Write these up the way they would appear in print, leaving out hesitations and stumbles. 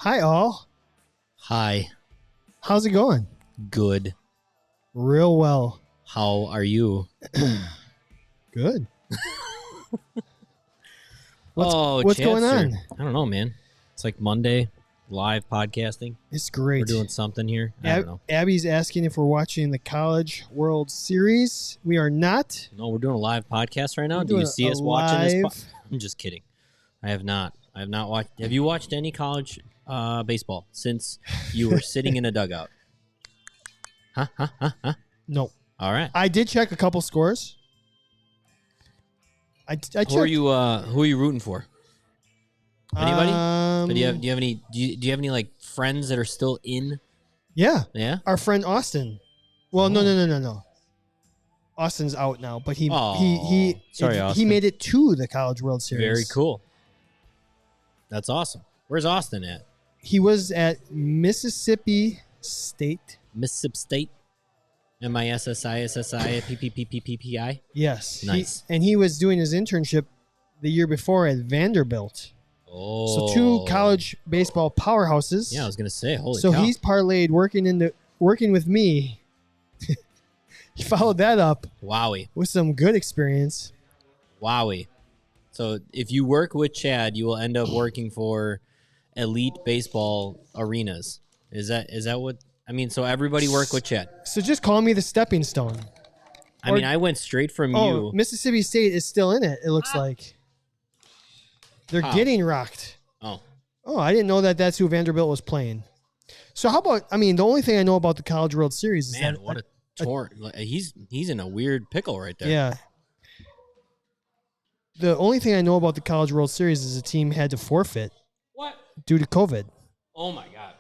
Hi, all. Hi. How's it going? Good. Real well. How are you? Good. What's going on? I don't know, man. It's like Monday, live podcasting. It's great. We're doing something here. I don't know. Abby's asking if we're watching the College World Series. We are not. No, we're doing a live podcast right now. We're Do you doing see a us watching live- this? I'm just kidding. I have not watched. Have you watched any college baseball since you were sitting in a dugout? Huh? No. All right. I did check a couple scores. I checked. Who are you rooting for? Anybody? Do you have any like friends that are still in? Yeah. Yeah. Our friend Austin. Well, no. Austin's out now, but he Austin. made it to the College World Series. Very cool. That's awesome. Where's Austin at? He was at Mississippi State. Mississippi State. MISSISSI. Yes. Nice. He was doing his internship the year before at Vanderbilt. Oh. So two college baseball powerhouses. Yeah, I was gonna say, holy so cow. he's parlayed working with me. He followed that up Wowie. with some good experience. Wowie. So if you work with Chad, you will end up working for elite baseball arenas. Is that what I mean? So everybody work with Chad. So just call me the stepping stone. I mean, I went straight from you. Mississippi State is still in it, it looks like. They're getting rocked. Oh, I didn't know that's who Vanderbilt was playing. So how about, the only thing I know about the College World Series is man, what a torn. He's in a weird pickle right there. Yeah. The only thing I know about the College World Series is the team had to forfeit. What? Due to COVID. Oh, my God.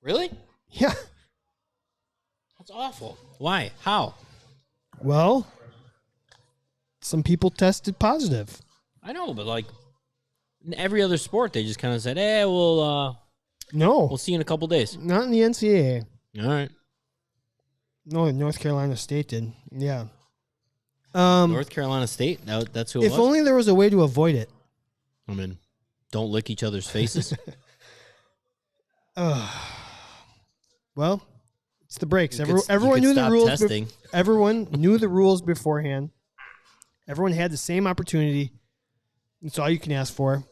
Really? Yeah. That's awful. Why? How? Well, some people tested positive. I know, but like in every other sport, they just kind of said, "Hey, we'll see you in a couple days." Not in the NCAA. All right. No, North Carolina State did. Yeah. North Carolina State. That's who it was. If only there was a way to avoid it. I mean, don't lick each other's faces. Well, it's the breaks. Everyone knew the rules. Everyone knew the rules beforehand. Everyone had the same opportunity. That's all you can ask for.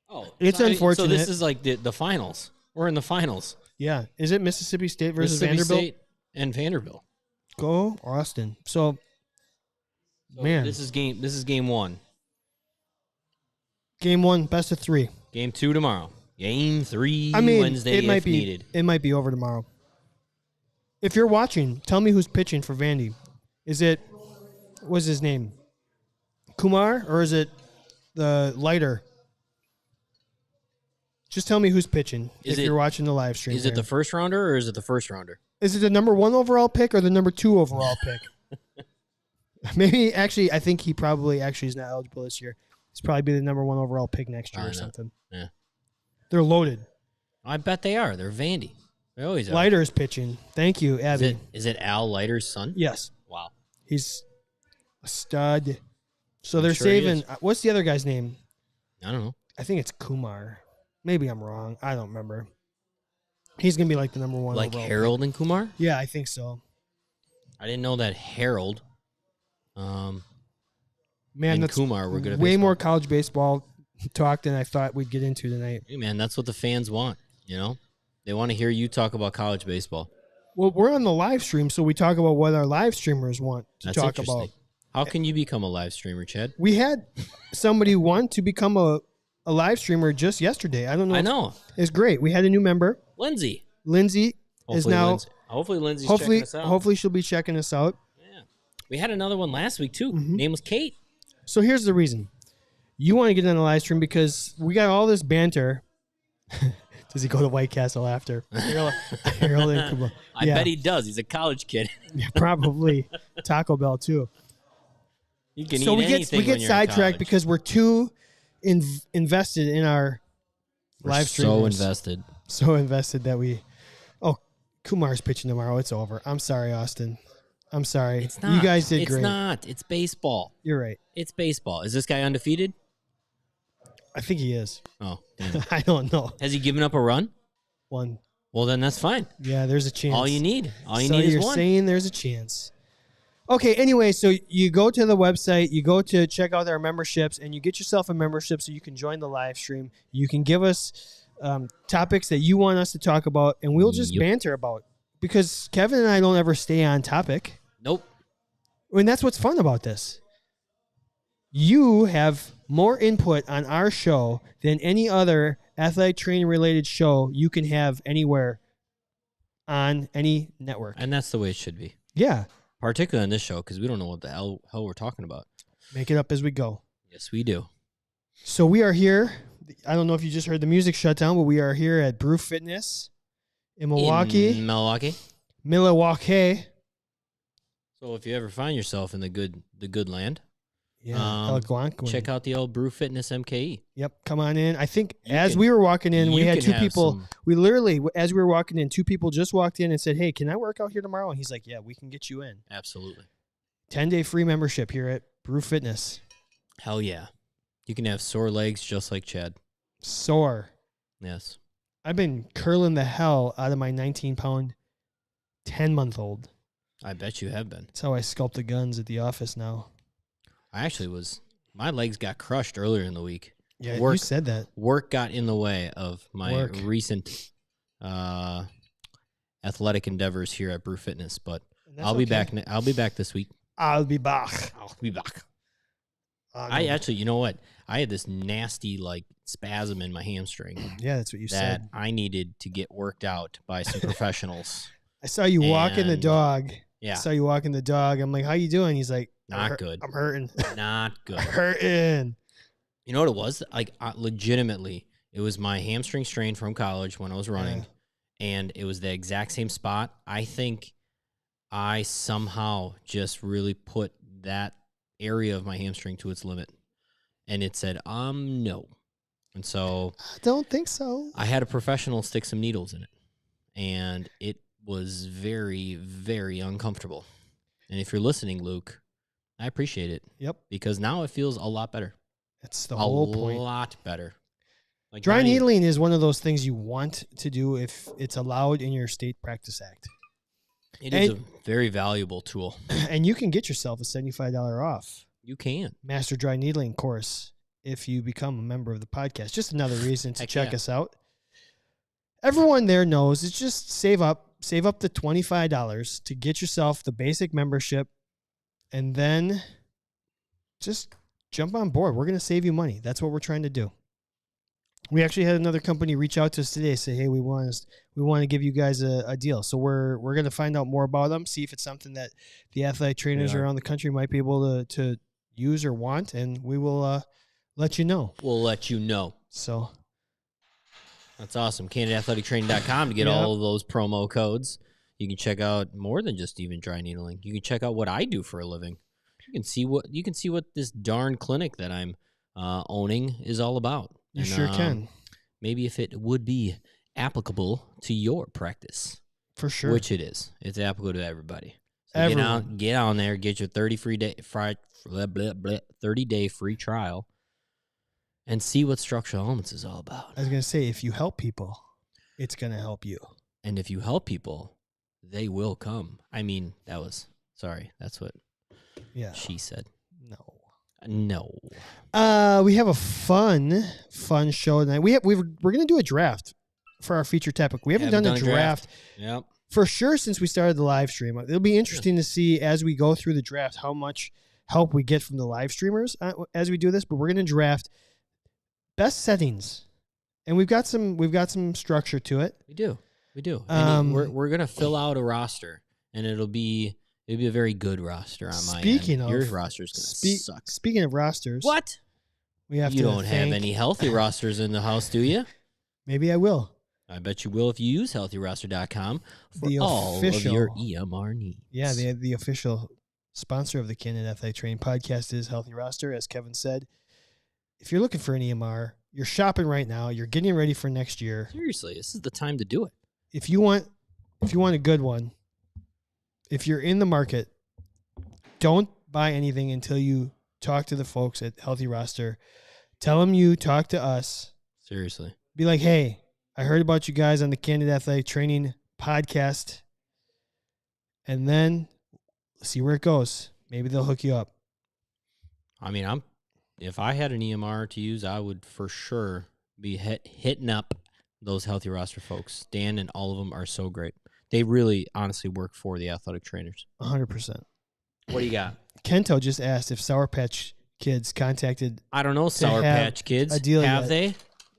Oh, it's unfortunate. So this is like the finals. We're in the finals. Yeah. Is it Mississippi State versus Mississippi Vanderbilt? State and Vanderbilt. Go Austin. So man, this is game one. Game one, best of three. Game two tomorrow. Game three Wednesday if needed. It might be over tomorrow. If you're watching, tell me who's pitching for Vandy. What's his name? Kumar, or is it the lighter? Just tell me who's pitching you're watching the live stream. Is it the first rounder or is it the first rounder? Is it the number 1 overall pick or the number 2 overall pick? Maybe, actually, I think he probably actually is not eligible this year. He's probably be the number 1 overall pick next year or something. Yeah. They're loaded. I bet they are. They're Vandy. They always are. Leiter's pitching. Thank you, Abby. Is it Al Leiter's son? Yes. Wow. He's a stud. So they're saving. What's the other guy's name? I don't know. I think it's Kumar. Maybe I'm wrong. I don't remember. He's going to be like the number 1 like overall Harold pick. and Kumar? Yeah, I think so. I didn't know that Harold Man, and that's Kumar were good at way baseball. more college baseball talk than I thought we'd get into tonight. Hey, man, that's what the fans want, you know? They want to hear you talk about college baseball. Well, we're on the live stream, so we talk about what our live streamers want to talk about. How can you become a live streamer, Chad? We had somebody want to become a live streamer just yesterday. I don't know. I know. It's great. We had a new member. Lindsay is now. Hopefully Lindsay's checking us out. Hopefully she'll be checking us out. Yeah. We had another one last week, too. Mm-hmm. Name was Kate. So here's the reason. You want to get on the live stream because we got all this banter. Does he go to White Castle after? Harold and Kumar. I bet he does. He's a college kid. Yeah, probably. Taco Bell, too. You can so eat anything we get sidetracked because we're too invested in our live stream. So invested that we. Oh, Kumar's pitching tomorrow. It's over. I'm sorry, Austin. I'm sorry. It's not. You guys did great. It's not. It's baseball. You're right. It's baseball. Is this guy undefeated? I think he is. Oh, damn it. I don't know. Has he given up a run? One. Well, then that's fine. Yeah, there's a chance. All you need is one. You're saying there's a chance. Okay, anyway, so you go to the website, you go to check out our memberships, and you get yourself a membership so you can join the live stream. You can give us topics that you want us to talk about, and we'll just banter about. Because Kevin and I don't ever stay on topic. Nope. And that's what's fun about this. You have more input on our show than any other athletic training related show you can have anywhere on any network. And that's the way it should be. Yeah. Particularly on this show, because we don't know what the hell we're talking about. Make it up as we go. Yes, we do. So we are here. I don't know if you just heard the music shut down, but we are here at Brew Fitness in Milwaukee. Milwaukee. So if you ever find yourself in the good land, check out the old Brew Fitness MKE. Yep, come on in. I think we were walking in, we had two people. We literally, as we were walking in, two people just walked in and said, "Hey, can I work out here tomorrow?" And he's like, "Yeah, we can get you in." Absolutely. 10-day free membership here at Brew Fitness. Hell yeah. You can have sore legs just like Chad. Sore. Yes. I've been curling the hell out of my 19-pound, 10-month-old. I bet you have been. That's how I sculpt the guns at the office now. I actually my legs got crushed earlier in the week. Yeah, you said that. Work got in the way of my recent athletic endeavors here at Brew Fitness, but I'll be back. I'll be back this week. I'll be back. I actually, you know what? I had this nasty spasm in my hamstring. Yeah, that's what you said. That I needed to get worked out by some professionals. I saw you walking the dog. Yeah. I saw you walking the dog. I'm like, "How you doing?" He's like, "Not good. I'm hurting." Not good. I'm hurting. You know what it was? Legitimately, it was my hamstring strain from college when I was running, and it was the exact same spot. I think I somehow just really put that area of my hamstring to its limit, and it said, no. And so I don't think so. I had a professional stick some needles in it, and it was very, very uncomfortable. And if you're listening, Luke, I appreciate it. Yep. Because now it feels a lot better. That's the whole point. A lot better. Dry needling is one of those things you want to do if it's allowed in your state practice act. It is a very valuable tool. And you can get yourself a $75 off. You can. Master Dry Needling course if you become a member of the podcast. Just another reason to check us out. Everyone there knows it's just save up the $25 to get yourself the basic membership, and then just jump on board. We're going to save you money. That's what we're trying to do. We actually had another company reach out to us today, say, "Hey, we want to give you guys a deal." So we're going to find out more about them, see if it's something that the athletic trainers around the country might be able to use or want, and we will let you know. We'll let you know. So that's awesome. CandidAthleticTraining.com to get all of those promo codes. You can check out more than just even dry needling. You can check out what I do for a living. You can see what this darn clinic that I'm owning is all about. You sure can. Maybe if it would be applicable to your practice. For sure. Which it is. It's applicable to everybody. So get on there, get your 30-day free trial, and see what Structural Elements is all about. I was going to say, if you help people, it's going to help you. And if you help people, they will come. I mean, that's what she said. No. We have a fun show tonight. We're going to do a draft for our feature topic. We haven't done a draft. Yep. For sure since we started the live stream. It'll be interesting to see as we go through the draft how much help we get from the live streamers as we do this, but we're going to draft best settings. And we've got some structure to it. We do. And we're going to fill out a roster, and it'll be a very good roster on my end. Your roster's going to suck. Speaking of rosters. What? You don't have any healthy rosters in the house, do you? Maybe I will. I bet you will if you use healthyroster.com for all of your EMR needs. Yeah, the official sponsor of the Candid Athletic Training podcast is Healthy Roster, as Kevin said. If you're looking for an EMR, you're shopping right now, you're getting ready for next year. Seriously, this is the time to do it. If you want a good one, if you're in the market, don't buy anything until you talk to the folks at Healthy Roster. Tell them you talk to us. Seriously. Be like, hey, I heard about you guys on the Candid Athletic Training podcast. And then see where it goes. Maybe they'll hook you up. I mean, if I had an EMR to use, I would for sure be hitting up those Healthy Roster folks. Dan and all of them are so great. They really, honestly work for the athletic trainers. 100%. What do you got? Kento just asked if Sour Patch Kids contacted. I don't know, Sour Patch Kids. Have they?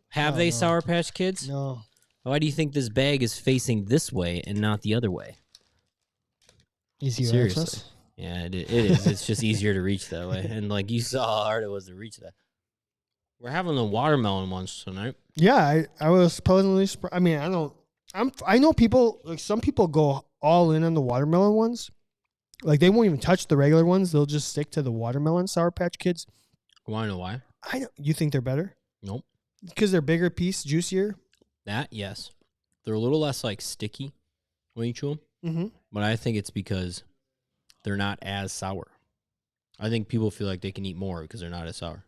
Have they, Sour Patch Kids? No. Why do you think this bag is facing this way and not the other way? Easier access? Yeah, it is. It's just easier to reach that way. And like you saw how hard it was to reach that. We're having the watermelon ones tonight. Yeah, I was pleasantly surprised. I mean, I know people, like some people go all in on the watermelon ones. Like they won't even touch the regular ones. They'll just stick to the watermelon Sour Patch Kids. Want to know why? You think they're better? Nope. Because they're bigger piece, juicier? That, yes. They're a little less like sticky when you chew them. Mm-hmm. But I think it's because they're not as sour. I think people feel like they can eat more because they're not as sour.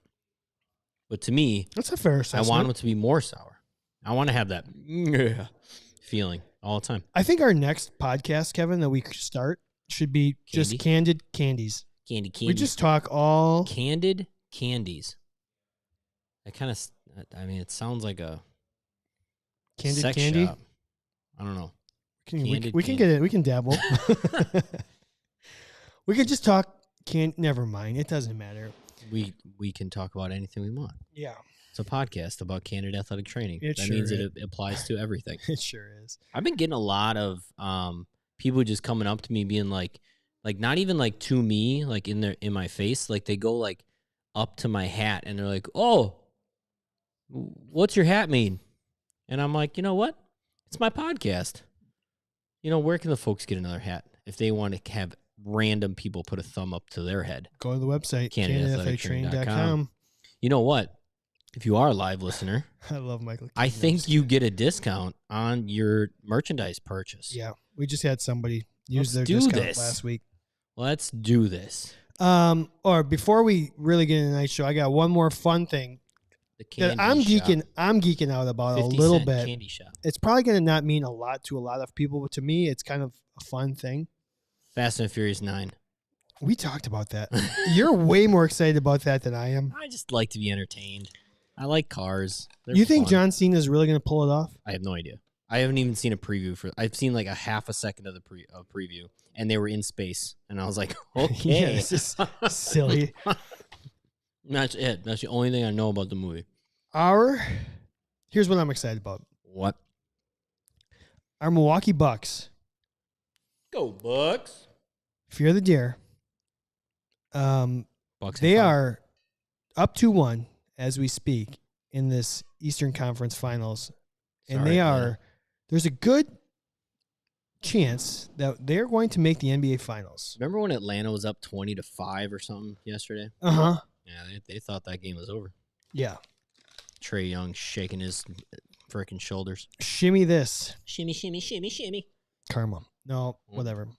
But to me, that's a fair assessment. I want them to be more sour. I want to have that feeling all the time. I think our next podcast, Kevin, that we start should be just Candid Candies. Candy. We just talk all Candid Candies. That kind of, I mean, it sounds like a Candid sex Candy. shop. I don't know. We can get it. We can dabble. We could just talk. Never mind. It doesn't matter. We can talk about anything we want. Yeah. It's a podcast about Candid Athletic Training. That sure means it applies to everything. It sure is. I've been getting a lot of people just coming up to me being like not even like to me, like in my face. Like they go like up to my hat and they're like, "Oh, what's your hat mean?" And I'm like, you know what? It's my podcast. You know, where can the folks get another hat if they want to have random people put a thumb up to their head? Go to the website, candidathletictraining.com. You know what? If you are a live listener, I love Michael. I think you get a discount on your merchandise purchase. Yeah, we just had somebody use their discount last week. Let's do this. Or before we really get into tonight's show, I got one more fun thing that I'm geeking out about a little bit. Candy shop. It's probably going to not mean a lot to a lot of people, but to me, it's kind of a fun thing. Fast and Furious 9. We talked about that. You're way more excited about that than I am. I just like to be entertained. I like cars. You think John Cena is really going to pull it off? I have no idea. I haven't even seen a preview for. I've seen like a half a second of the preview, and they were in space, and I was like, okay, yeah, this is silly. That's it. That's the only thing I know about the movie. Here's what I'm excited about. What? Our Milwaukee Bucks. Go Bucks! Fear the Deer. Bucks. They are up 2-1 as we speak in this Eastern Conference Finals, and there's a good chance that they're going to make the NBA Finals. Remember when Atlanta was up 20-5 or something yesterday? Uh-huh. Yeah, they thought that game was over. Yeah. Trae Young shaking his freaking shoulders. Shimmy this. Shimmy, shimmy, shimmy, shimmy. Karma. No, whatever.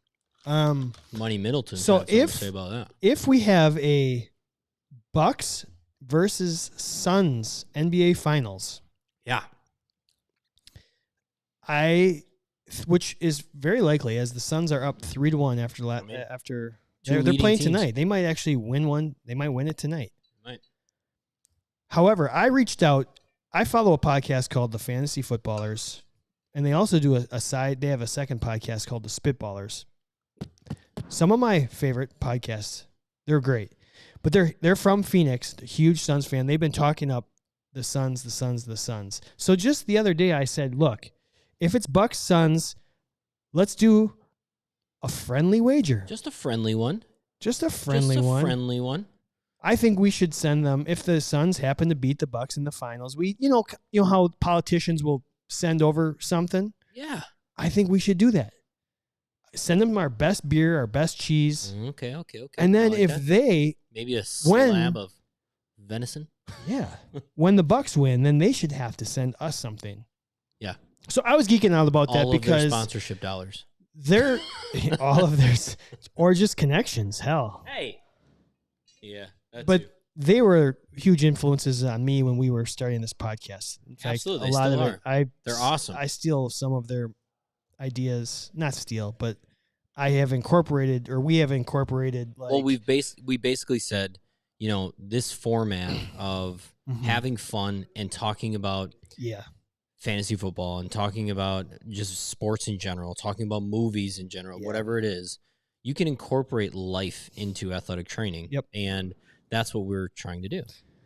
Money Middleton. So if we have a Bucks versus Suns NBA Finals. Yeah. Which is very likely as the Suns are up 3-1 after they're playing tonight. They might actually win one. They might win it tonight. Right. However, I reached out. I follow a podcast called The Fantasy Footballers, and they also do they have a second podcast called The Spitballers. Some of my favorite podcasts. They're great. But they're from Phoenix, a huge Suns fan. They've been talking up the Suns. So just the other day I said, look, if it's Bucks Suns, let's do a friendly wager. Just a friendly one. Friendly one. I think we should send them if the Suns happen to beat the Bucks in the finals. You know how politicians will send over something? Yeah. I think we should do that. Send them our best beer, our best cheese. Okay. And then maybe a slab of venison. Yeah. When the Bucks win, then they should have to send us something. Yeah. So I was geeking out about that because their sponsorship dollars. They're all of theirs, or just connections. Hell. Hey. Yeah. But they were huge influences on me when we were starting this podcast. In fact, Absolutely, a lot of it, they're awesome. I steal some of their ideas, not steal, but I have incorporated, or we have incorporated. Like, well, we basically said, this format of having fun and talking about fantasy football and talking about just sports in general, talking about movies in general, whatever it is, you can incorporate life into athletic training. Yep. And that's what we're trying to do.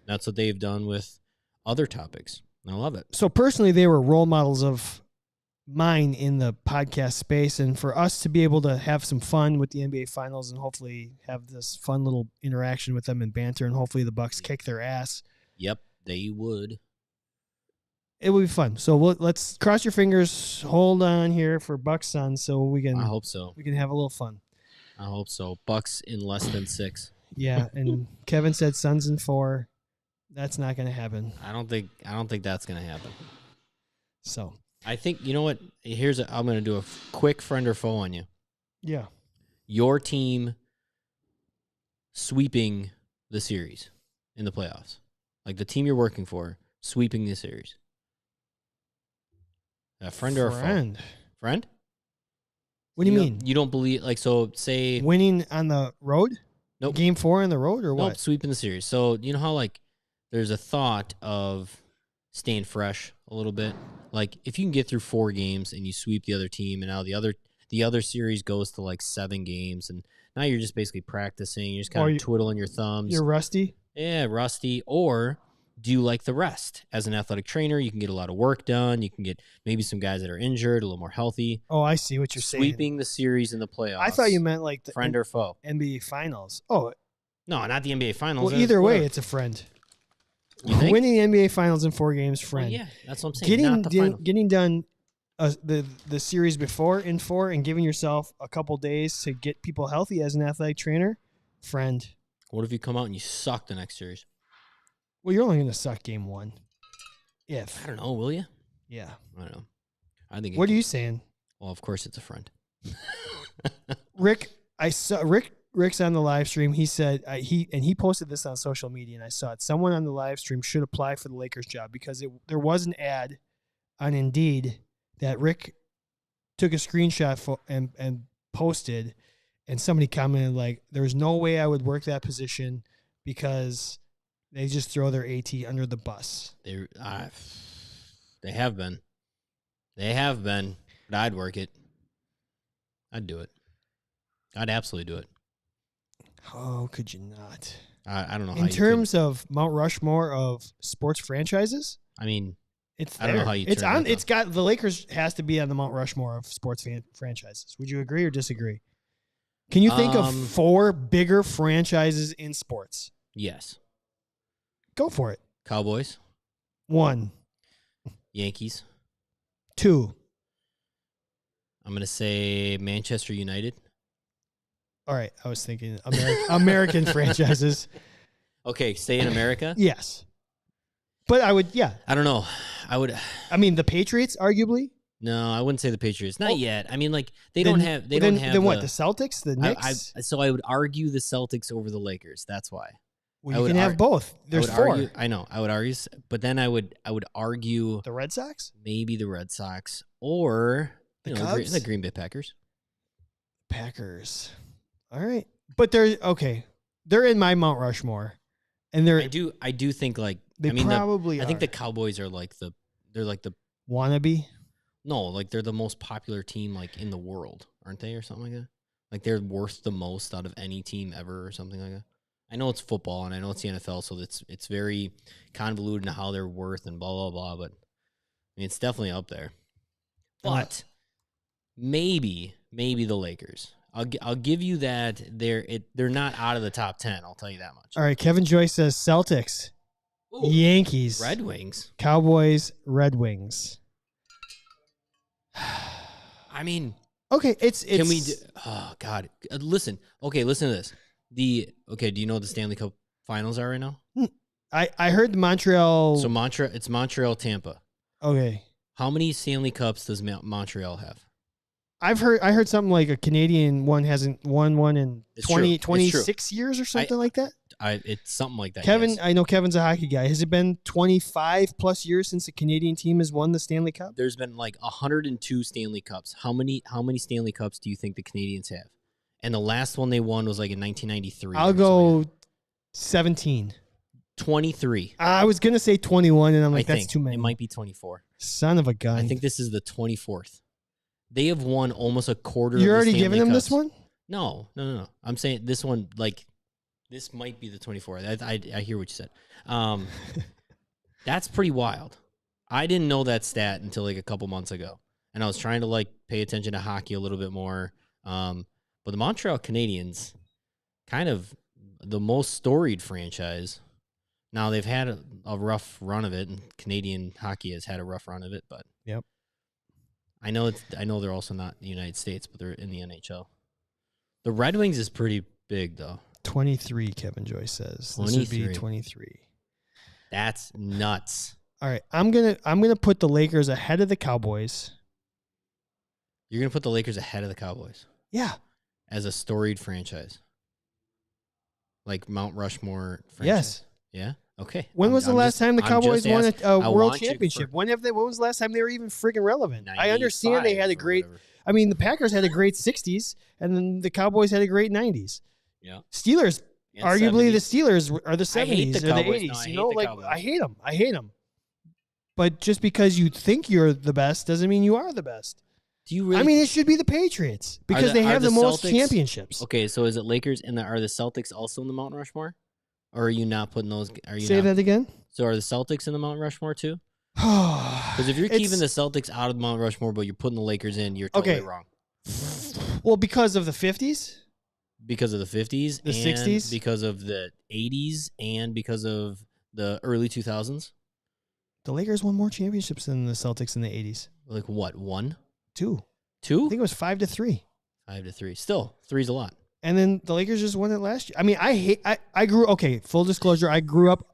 That's what they've done with other topics. I love it. So personally, they were role models of mine in the podcast space, and for us to be able to have some fun with the NBA Finals and hopefully have this fun little interaction with them and banter, and hopefully the Bucks kick their ass. Yep, they would. It would be fun. So let's cross your fingers. Hold on here for Bucks Suns, so we can. I hope so. We can have a little fun. I hope so. Bucks in less than 6. Yeah, and Kevin said Suns in 4. That's not going to happen. I don't think that's going to happen. So I think, you know what? I'm going to do a quick friend or foe on you. Yeah. Your team sweeping the series in the playoffs. Like the team you're working for sweeping the series. A friend or a foe? Friend? What do you mean? You don't believe, like, so say winning on the road? Nope. Game 4 on the road or what? Nope, sweeping the series. So you know how, like, there's a thought of staying fresh a little bit? Like, if you can get through 4 games and you sweep the other team, and now the other series goes to, like, 7 games, and now you're just basically practicing. You're just kind of twiddling your thumbs. You're rusty? Yeah, rusty. Or do you like the rest? As an athletic trainer, you can get a lot of work done. You can get maybe some guys that are injured, a little more healthy. Oh, I see what you're saying. Sweeping the series in the playoffs. I thought you meant like the friend or foe. NBA Finals. Oh. No, not the NBA Finals. Well, either way, it's a friend. You think? Winning the NBA Finals in 4 games, friend. Well, yeah, that's what I'm saying. Getting done the series before in 4 and giving yourself a couple days to get people healthy as an athletic trainer, friend. What if you come out and you suck the next series? Well, you're only going to suck game 1. I don't know, will you? Yeah. I don't know. I think. What are you saying? Well, of course it's a friend. Rick, I saw Rick's on the live stream. He said he posted this on social media, and I saw it. Someone on the live stream should apply for the Lakers job because there was an ad on Indeed that Rick took a screenshot and posted, and somebody commented like, "There's no way I would work that position because they just throw their AT under the bus." They have been, but I'd work it. I'd do it. I'd absolutely do it. Oh, could you not? I don't know. In terms of Mount Rushmore of sports franchises, I mean, it's I don't know how you. It's on. It's got the Lakers has to be on the Mount Rushmore of sports franchises. Would you agree or disagree? Can you think of 4 bigger franchises in sports? Yes. Go for it. Cowboys. 1. Yankees. 2. I'm gonna say Manchester United. All right, I was thinking American franchises. Okay, stay in America? Yes. But I would, yeah. I don't know. I mean, the Patriots, arguably? No, I wouldn't say the Patriots. Not yet. I mean, like, they don't have Then what, the Celtics, the Knicks? So I would argue the Celtics over the Lakers. That's why. Well, you can have both. There's 4. I know. I would argue, but then I would argue the Red Sox? Maybe the Red Sox or the Cubs? The Green Bay Packers. Packers. All right. But they're in my Mount Rushmore. And I do think like I think the Cowboys are they're like the wannabe. No, like they're the most popular team like in the world, aren't they, or something like that? Like they're worth the most out of any team ever, or something like that. I know it's football and I know it's the NFL, so it's very convoluted in how they're worth and blah blah blah. But I mean, it's definitely up there. But maybe the Lakers. I'll give you that they're not out of the top 10. I'll tell you that much. All right, Kevin Joyce says Celtics, Yankees, Red Wings, Cowboys, Red Wings. I mean, okay, it's can we? Oh God, listen. Okay, listen to this. Do you know what the Stanley Cup Finals are right now? I heard the Montreal. So it's Montreal, Tampa. Okay. How many Stanley Cups does Montreal have? I heard something like a Canadian one hasn't won one in 26 years or something like that. It's something like that. Kevin, yes. I know Kevin's a hockey guy. Has it been 25 plus years since the Canadian team has won the Stanley Cup? There's been like 102 Stanley Cups. How many Stanley Cups do you think the Canadians have? And the last one they won was like in 1993. I'll go 17. 23. I was going to say 21, and I'm like, that's too many. It might be 24. Son of a gun. I think this is the 24th. They have won almost a quarter You're of the already Stanley giving them Cups. this one? No. I'm saying this one, like, this might be the 24th. I hear what you said. That's pretty wild. I didn't know that stat until like a couple months ago. And I was trying to like pay attention to hockey a little bit more. But the Montreal Canadiens, kind of the most storied franchise. Now they've had a rough run of it, and Canadian hockey has had a rough run of it. But yep, I know they're also not in the United States, but they're in the NHL. The Red Wings is pretty big though. 23, Kevin Joyce says. 23. This would be 23. That's nuts. All right, I'm gonna put the Lakers ahead of the Cowboys. You're gonna put the Lakers ahead of the Cowboys? Yeah. As a storied franchise, like Mount Rushmore franchise. Yes. Yeah. Okay. When was the last time the Cowboys won a world championship? When was the last time they were even friggin' relevant? I understand they had a great. I mean, the Packers had a great '60s, and then the Cowboys had a great '90s. Yeah. Steelers, and arguably 70s. The Steelers are the '70s or the Cowboys. '80s. No, I hate them. I hate them. But just because you think you're the best doesn't mean you are the best. Do you really? I mean, it should be the Patriots because they have the most championships. Okay, so is it Lakers and are the Celtics also in the Mount Rushmore? Or are you not putting those? Are you say that again? So are the Celtics in the Mount Rushmore too? Because if you're keeping the Celtics out of the Mount Rushmore, but you're putting the Lakers in, you're totally wrong. Well, because of the 50s? Because of the 50s. The 60s? Because of the 80s and because of the early 2000s? The Lakers won more championships than the Celtics in the 80s. Like what, 1? 2. 2? I think it was 5-3. 5-3. Still, 3's a lot. And then the Lakers just won it last year. I mean, I grew, okay, full disclosure, I grew up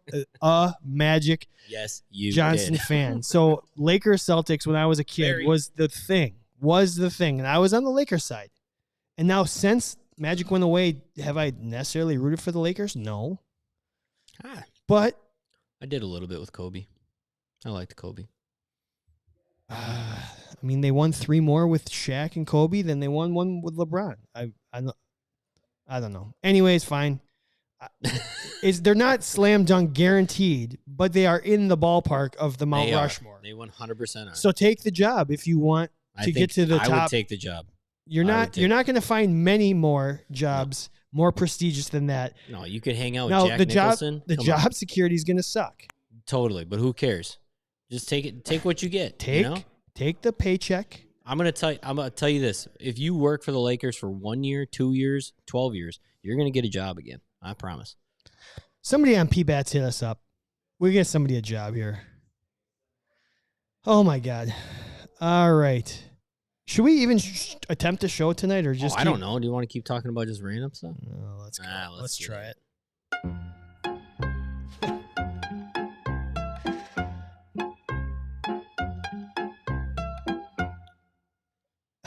a Magic Johnson fan. So Lakers Celtics when I was a kid was the thing. And I was on the Lakers side. And now since Magic went away, have I necessarily rooted for the Lakers? No. But I did a little bit with Kobe. I liked Kobe. I mean, they won 3 more with Shaq and Kobe than they won 1 with LeBron. I don't know. Anyways, fine. They're not slam dunk guaranteed, but they are in the ballpark of the Mount Rushmore. They 100% are. So take the job if you want to get to the top. I would take the job. You're not going to find many more jobs more prestigious than that. No, you could hang out with Jack Nicholson. The job security is going to suck. Totally, but who cares? Just take it. Take what you get. Take the paycheck. I'm gonna tell you this: if you work for the Lakers for 1 year, 2 years, 12 years, you're gonna get a job again. I promise. Somebody on PBATS hit us up. We get somebody a job here. Oh my God! All right, should we even attempt a show tonight, or just? I don't know. Do you want to keep talking about just random stuff? No, let's go. Let's try it.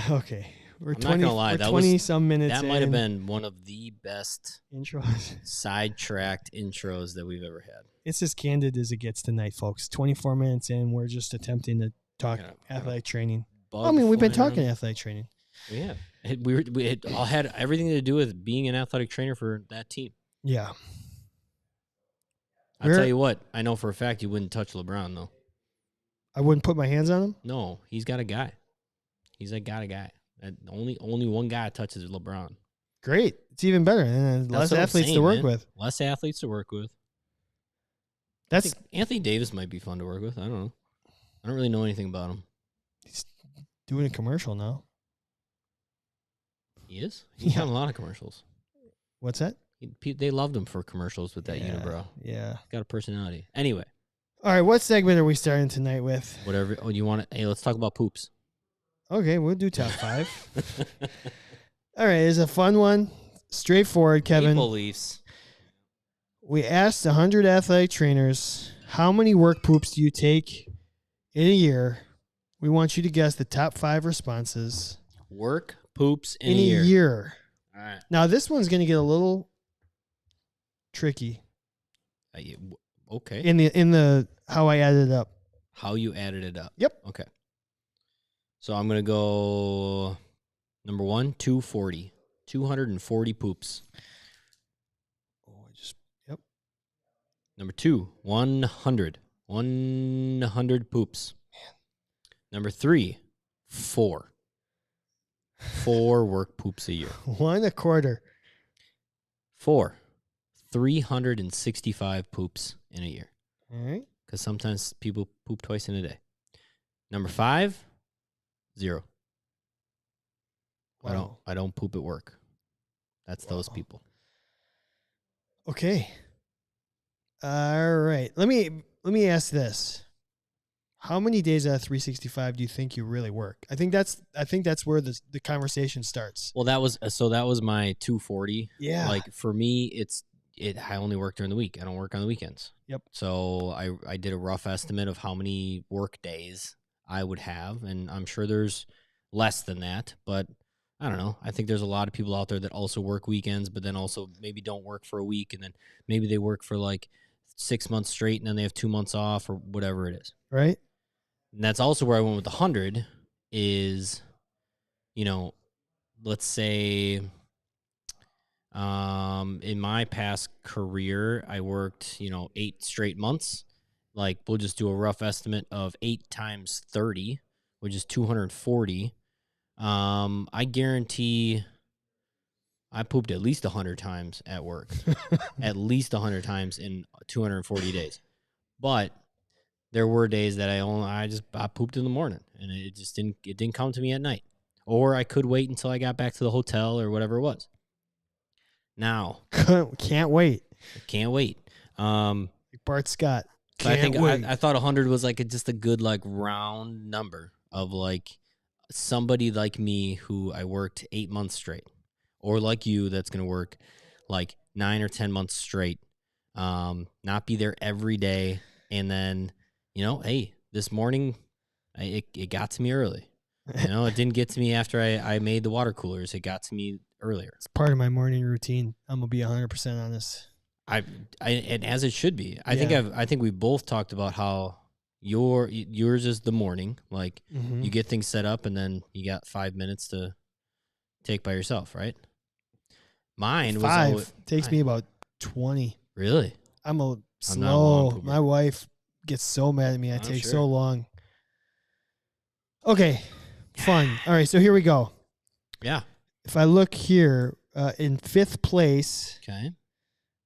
Okay, we're 20 some minutes. That might have been one of the best intros, sidetracked intros that we've ever had. It's as candid as it gets tonight, folks. 24 minutes in, we're just attempting to talk athletic training. I mean, we've been talking athletic training. Yeah, it all had everything to do with being an athletic trainer for that team. Yeah. I'll tell you what, I know for a fact you wouldn't touch LeBron though. I wouldn't put my hands on him? No, he's got a guy. He's got a guy. Only one guy touches LeBron. Great. It's even better. And less athletes to work with. Less athletes to work with. Anthony Davis might be fun to work with. I don't know. I don't really know anything about him. He's doing a commercial now. He is? He's done a lot of commercials. What's that? They loved him for commercials with that unibrow. Yeah. Got a personality. Anyway. All right. What segment are we starting tonight with? Whatever. Oh, you want it? Hey, let's talk about poops. Okay, we'll do top 5. All right, it's a fun one. Straightforward, Kevin. Maple Leafs. We asked 100 athletic trainers, how many work poops do you take in a year? We want you to guess the top 5 responses. Work poops in a year. All right. Now, this one's going to get a little tricky. Okay. In the how I added it up. How you added it up. Yep. Okay. So I'm gonna go number 1, 240. 240 poops. Yep. Number 2, 100. 100 poops. Man. Number 3, 4. 4 work poops a year. 1 a quarter. 4, 365 poops in a year. All right. Because sometimes people poop twice in a day. Number 5, 0. Wow. I don't poop at work. That's those people. Okay. All right. Let me ask this. How many days out of 365 do you think you really work? I think that's where the conversation starts. Well, that was my 240. Yeah. Like for me, I only work during the week. I don't work on the weekends. Yep. So I did a rough estimate of how many work days I would have, and I'm sure there's less than that, but I don't know. I think there's a lot of people out there that also work weekends, but then also maybe don't work for a week, and then maybe they work for like 6 months straight, and then they have 2 months off or whatever it is. Right. And that's also where I went with the 100 is, let's say in my past career, I worked, 8 straight months. Like we'll just do a rough estimate of 8 times 30, which is 240. I guarantee I pooped at least 100 times at work, at least 100 times in 240 days. But there were days that I pooped in the morning, and it didn't come to me at night, or I could wait until I got back to the hotel or whatever it was. Now, can't wait. Bart Scott. I think I thought 100 was like just a good like round number of like somebody like me who I worked 8 months straight, or like you that's going to work like 9 or 10 months straight, not be there every day. And then, hey, this morning it got to me early. It didn't get to me after I made the water coolers. It got to me earlier. It's part of my morning routine. I'm going to be 100% honest. And as it should be. I think we both talked about how yours is the morning. Like you get things set up and then you got 5 minutes to take by yourself, right? Mine was 5 takes me about 20. Really? I'm slow. My wife gets so mad at me. I I'm take sure. so long. Okay. Fun. All right, so here we go. Yeah. If I look here, in 5th place, okay,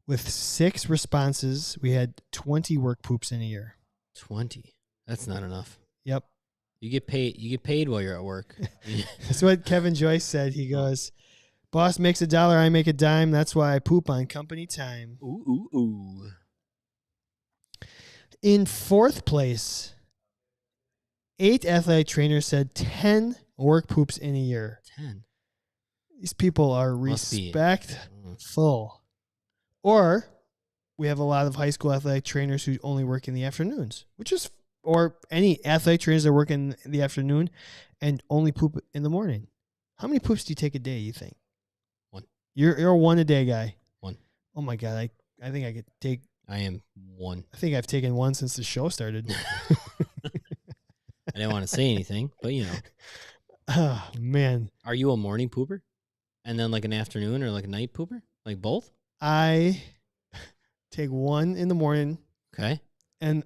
with 6 responses, we had 20 work poops in a year. 20. That's not enough. Yep. You get paid while you're at work. That's what Kevin Joyce said. He goes, "Boss makes $1, I make a dime. That's why I poop on company time." Ooh. In 4th place, 8 athletic trainers said 10 work poops in a year. 10. These people are respectful. Or we have a lot of high school athletic trainers who only work in the afternoons, or any athletic trainers that work in the afternoon and only poop in the morning. How many poops do you take a day, you think? 1. You're a 1 a day guy. 1. Oh my God. I think I could take. I am 1. I think I've taken 1 since the show started. I didn't want to say anything, but Oh, man. Are you a morning pooper? And then like an afternoon or like a night pooper? Like both? I take 1 in the morning. Okay. And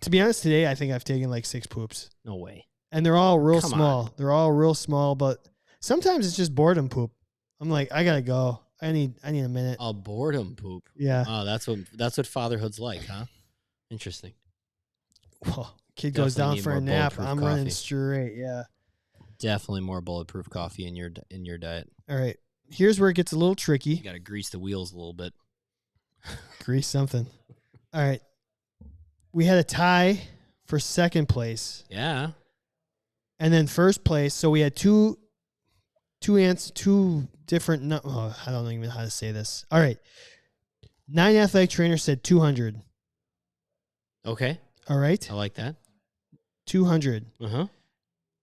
to be honest, today I think I've taken like 6 poops. No way. And they're all real Come small. on. They're all real small, but sometimes it's just boredom poop. I'm like, I gotta go. I need a minute. A boredom poop. Yeah. Oh, that's what fatherhood's like, huh? Interesting. Well, kid goes down for a nap. I'm coffee. running straight. Yeah. Definitely more bulletproof coffee in your diet. All right. Here's where it gets a little tricky. You got to grease the wheels a little bit. Grease something. All right. We had a tie for 2nd place. Yeah. And then 1st place. So we had two different. I don't even know how to say this. All right. 9 athletic trainers said 200. Okay. All right. I like that. 200. Uh-huh.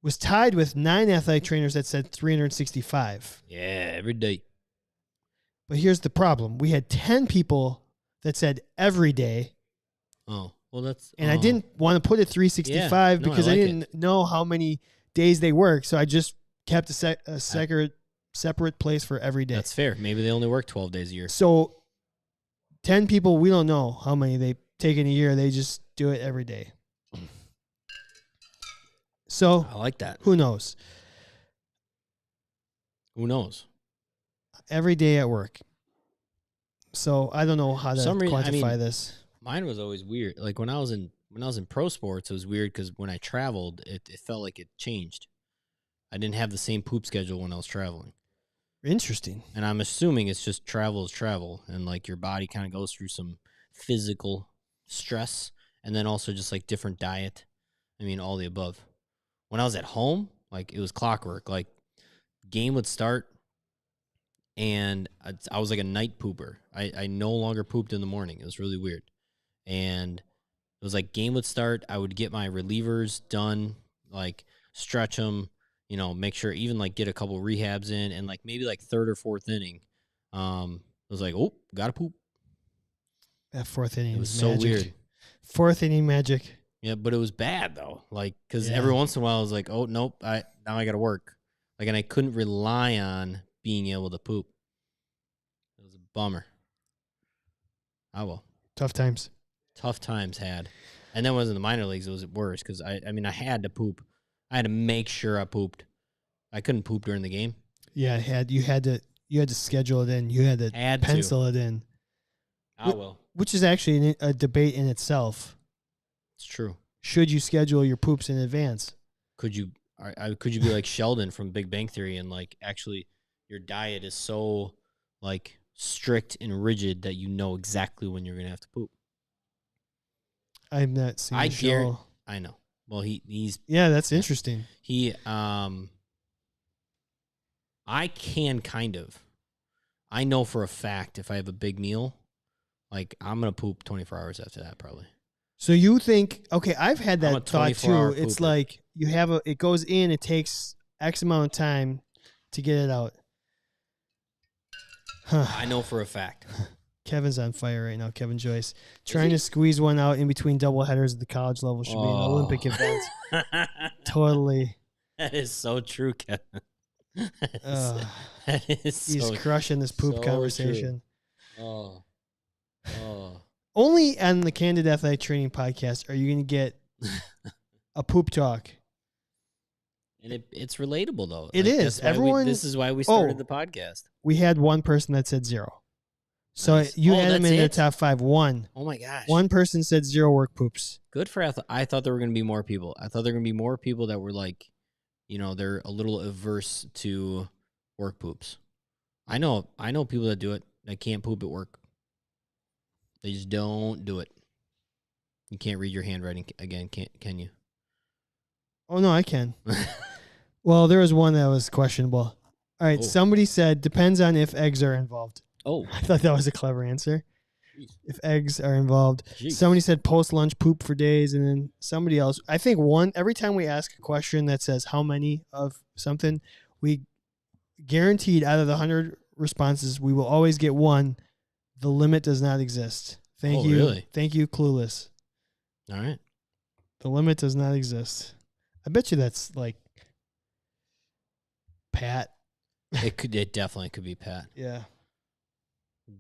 Was tied with 9 athletic trainers that said 365. Yeah, every day. But here's the problem. We had 10 people that said every day. Oh, well, that's... And I didn't want to put it 365 because I didn't know how many days they work. So I just kept a separate place for every day. That's fair. Maybe they only work 12 days a year. So 10 people, we don't know how many they take in a year. They just do it every day. So I like that. Who knows? Who knows? Every day at work. So I don't know how to quantify this. Mine was always weird. Like when I was in pro sports, it was weird because when I traveled, it felt like it changed. I didn't have the same poop schedule when I was traveling. Interesting. And I'm assuming it's just travel is travel, and like your body kind of goes through some physical stress, and then also just like different diet. I mean, all the above. When I was at home, like it was clockwork. Like game would start, and I was like a night pooper. I no longer pooped in the morning. It was really weird. And it was like game would start. I would get my relievers done, like stretch them, make sure even like get a couple rehabs in, and like maybe like third or fourth inning, it was like, oh, gotta poop. That fourth inning was magic. So weird. Fourth inning magic. Yeah, but it was bad though. Like, because every once in a while I was like, oh nope, now I gotta work. Like, and I couldn't rely on being able to poop. It was a bummer. Oh well. Tough times had. And then when I was in the minor leagues, it was worse because I had to poop. I had to make sure I pooped. I couldn't poop during the game. Yeah, you had to schedule it in. You had to pencil it in. Oh well. Which is actually a debate in itself. It's true. Should you schedule your poops in advance? Could you be like Sheldon from Big Bang Theory and like actually your diet is so like strict and rigid that you know exactly when you're gonna have to poop? I've not seen the show. I know. Well, he's that's interesting. I can kind of. I know for a fact if I have a big meal, like I'm gonna poop 24 hours after that probably. So you think, okay, I've had that thought too. It's pooper. like it goes in, it takes X amount of time to get it out. I know for a fact. Kevin's on fire right now, Kevin Joyce. Trying to squeeze one out in between double headers at the college level should be an Olympic event. Totally. That is so true, Kevin. He's crushing this poop conversation. True. Oh. Only on the Candid Athletic Training podcast are you going to get a poop talk. And it's relatable, though. It is. This is why we started the podcast. We had one person that said 0. So you had him in the top 5. One. Oh, my gosh. One person said 0 work poops. Good for I thought there were going to be more people. I thought there were going to be more people that were like, they're a little averse to work poops. I know people that do it that can't poop at work. They just don't do it. You can't read your handwriting again, can you? Oh, no, I can. Well, there was one that was questionable. All right, somebody said, depends on if eggs are involved. Oh. I thought that was a clever answer. Jeez. If eggs are involved. Jeez. Somebody said post-lunch poop for days, and then somebody else. I think every time we ask a question that says how many of something, we guaranteed out of the 100 responses, we will always get one. The limit does not exist. Thank you. Really? Thank you, Clueless. All right. The limit does not exist. I bet you that's like Pat. It definitely could be Pat. Yeah.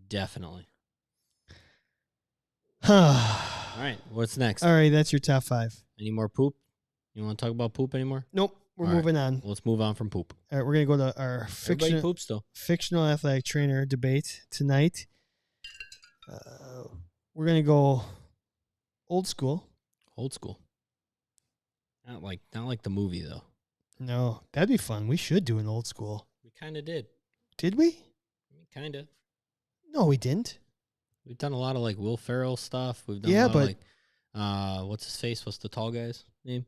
Definitely. All right. What's next? All right. That's your top 5. Any more poop? You want to talk about poop anymore? Nope. We're moving on. Let's move on from poop. All right. We're going to go to our fictional athletic trainer debate tonight. We're going to go old school. Old school. Not like the movie, though. No. That'd be fun. We should do an old school. We kind of did. Did we? Kind of. No, we didn't. We've done a lot of like Will Ferrell stuff. We've done a lot of like, what's his face? What's the tall guy's name?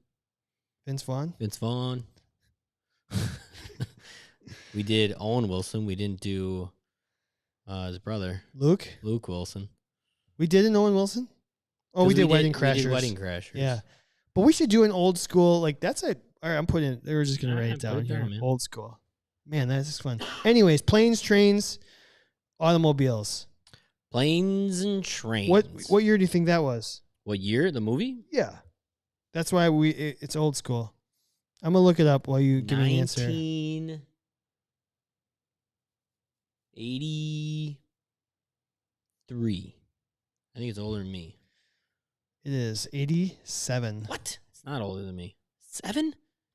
Vince Vaughn. We did Owen Wilson. We didn't do his brother. Luke Wilson. We did an Owen Wilson? Oh, we did Wedding Crashers. We did Wedding Crashers. Yeah. But we should do an old school. Like, that's it. All right, I'm putting it. We're just going to write it down here. Man. Old school. Man, that's just fun. Anyways, planes, trains, Automobiles. Planes and trains. What year do you think that was? What year? The movie? Yeah. That's why it's old school. I'm going to look it up while you give me the answer. 1983. I think it's older than me. It is 87. What? It's not older than me.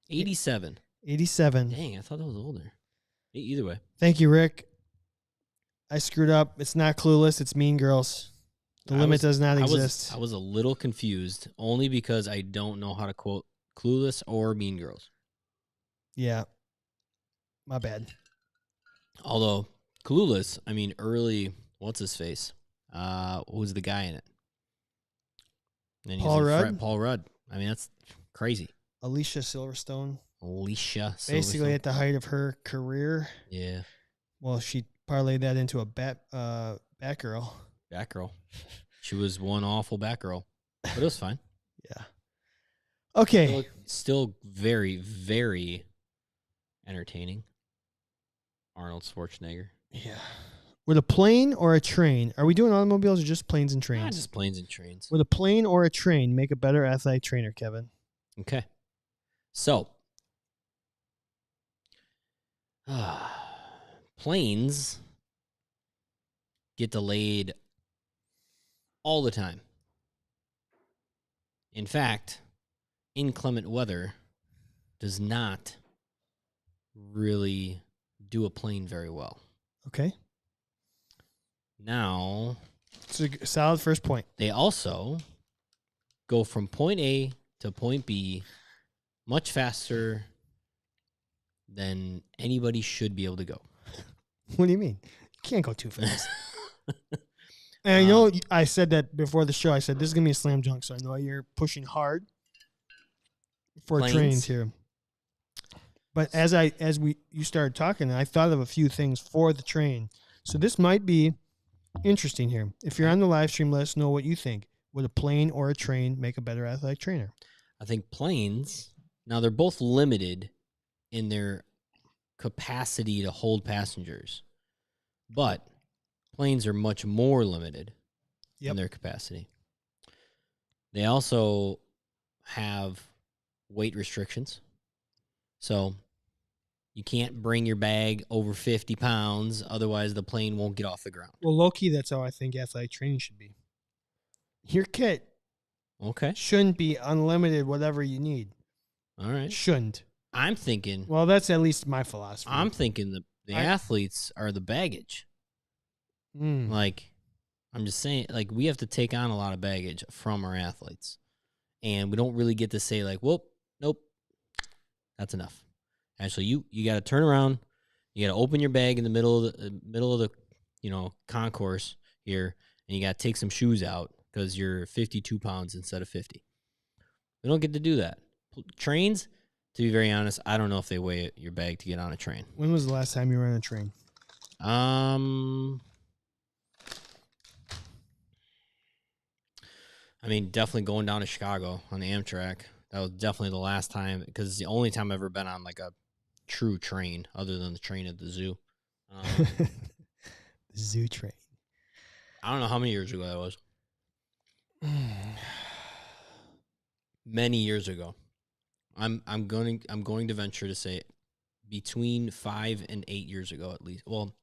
87? 87. Dang, I thought that was older. Either way. Thank you, Rick. I screwed up. It's not Clueless. It's Mean Girls. The limit does not exist. I was a little confused, only because I don't know how to quote Clueless or Mean Girls. Yeah. My bad. Although, Clueless, I mean, early, what's his face? Who's the guy in it? And Paul Rudd? Paul Rudd. I mean, that's crazy. Alicia Silverstone. Basically Basically at the height of her career. Yeah. Well, she parlayed that into a Batgirl. Batgirl. She was one awful Batgirl, but it was fine. Yeah. Okay. Still very, very entertaining. Arnold Schwarzenegger. Yeah. Would a plane or a train? Are we doing automobiles or just planes and trains? Just planes and trains. Would a plane or a train make a better athletic trainer, Kevin? Okay. So, planes get delayed all the time. In fact, inclement weather does not really do a plane very well. Okay. Now, it's a solid first point. They also go from point A to point B much faster than anybody should be able to go. What do you mean? You can't go too fast. And I know I said that before the show. I said this is going to be a slam dunk, so I know you're pushing hard for trains here. But as you started talking, I thought of a few things for the train. So this might be interesting here. If you're on the live stream, let us know what you think. Would a plane or a train make a better athletic trainer? I think planes, now they're both limited in their capacity to hold passengers, but planes are much more limited in their capacity. They also have weight restrictions. So you can't bring your bag over 50 pounds, otherwise the plane won't get off the ground. Well, low-key, that's how I think athletic training should be. Your kit shouldn't be unlimited, whatever you need. All right. Shouldn't. I'm thinking... Well, that's at least my philosophy. I'm thinking the athletes are the baggage. Like, I'm just saying, like, we have to take on a lot of baggage from our athletes. And we don't really get to say, like, well, nope, that's enough. Actually, you got to turn around. You got to open your bag in the middle of the concourse here, and you got to take some shoes out because you're 52 pounds instead of 50. We don't get to do that. Trains, to be very honest, I don't know if they weigh your bag to get on a train. When was the last time you were on a train? I mean, definitely going down to Chicago on the Amtrak. That was definitely the last time, because it's the only time I've ever been on like a true train other than the train at the zoo. The zoo train. I don't know how many years ago that was. Many years ago. I'm going to venture to say between 5 and 8 years ago at least. Well,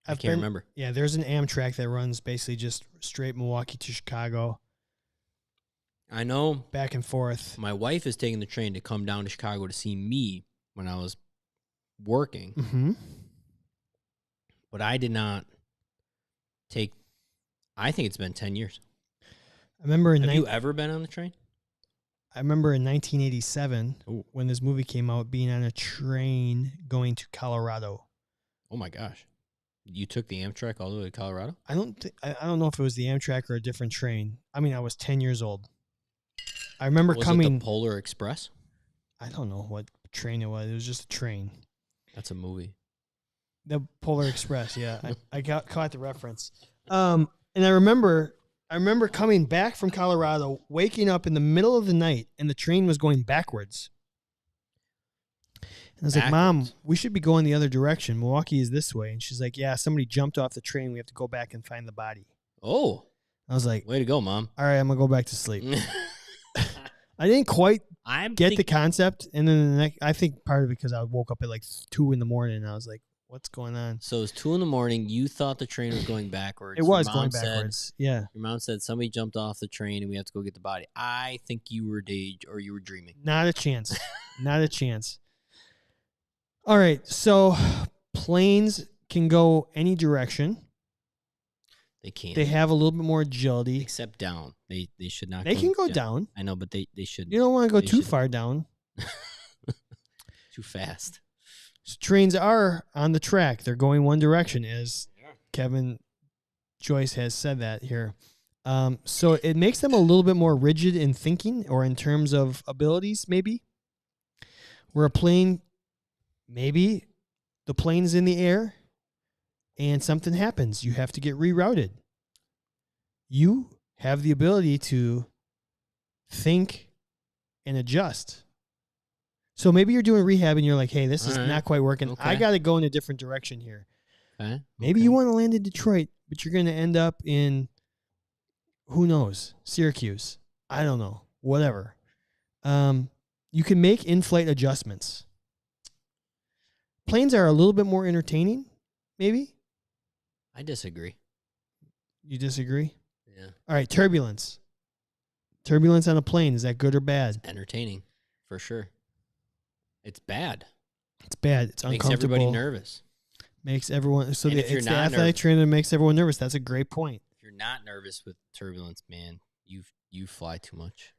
I can't remember. Yeah, there's an Amtrak that runs basically just straight Milwaukee to Chicago. I know. Back and forth. My wife is taking the train to come down to Chicago to see me when I was working. Mm-hmm. But I did not take... I think it's been 10 years. I remember Have you ever been on the train? I remember in 1987, when this movie came out, being on a train going to Colorado. Oh, my gosh. You took the Amtrak all the way to Colorado? I don't know if it was the Amtrak or a different train. I mean, I was 10 years old. I remember was coming... it the Polar Express? I don't know what train it was. It was just a train. That's a movie. The Polar Express, yeah. I caught the reference. And I remember coming back from Colorado, waking up in the middle of the night, and the train was going backwards. I was like, Mom, we should be going the other direction. Milwaukee is this way. And she's like, yeah, somebody jumped off the train. We have to go back and find the body. Oh. I was like, way to go, Mom. All right, I'm going to go back to sleep. I didn't quite get the concept. And then I think part of it because I woke up at like 2 in the morning and I was like, what's going on? So it's 2 in the morning. You thought the train was going backwards. It was going backwards. Yeah. Your mom said somebody jumped off the train and we have to go get the body. I think you were you were dreaming. Not a chance. Not a chance. All right. So planes can go any direction. They can't. They have a little bit more agility. Except down. They should not. They can go down. I know, but they should. You don't want to go too far down. Too fast. So trains are on the track. They're going one direction, as Kevin Joyce has said that here. So it makes them a little bit more rigid in thinking or in terms of abilities, maybe. Where a plane, maybe the plane's in the air and something happens. You have to get rerouted. You have the ability to think and adjust. So maybe you're doing rehab and you're like, hey, this is not quite working. Okay. I got to go in a different direction here. Okay. Maybe you want to land in Detroit, but you're going to end up in, who knows, Syracuse. I don't know. Whatever. You can make in-flight adjustments. Planes are a little bit more entertaining, maybe. I disagree. You disagree? Yeah. All right, turbulence. Turbulence on a plane, is that good or bad? It's entertaining, for sure. It's bad. It's bad. It's uncomfortable. Makes everybody nervous. Makes everyone. So it's the athletic trainer that makes everyone nervous. That's a great point. If you're not nervous with turbulence, man, you fly too much.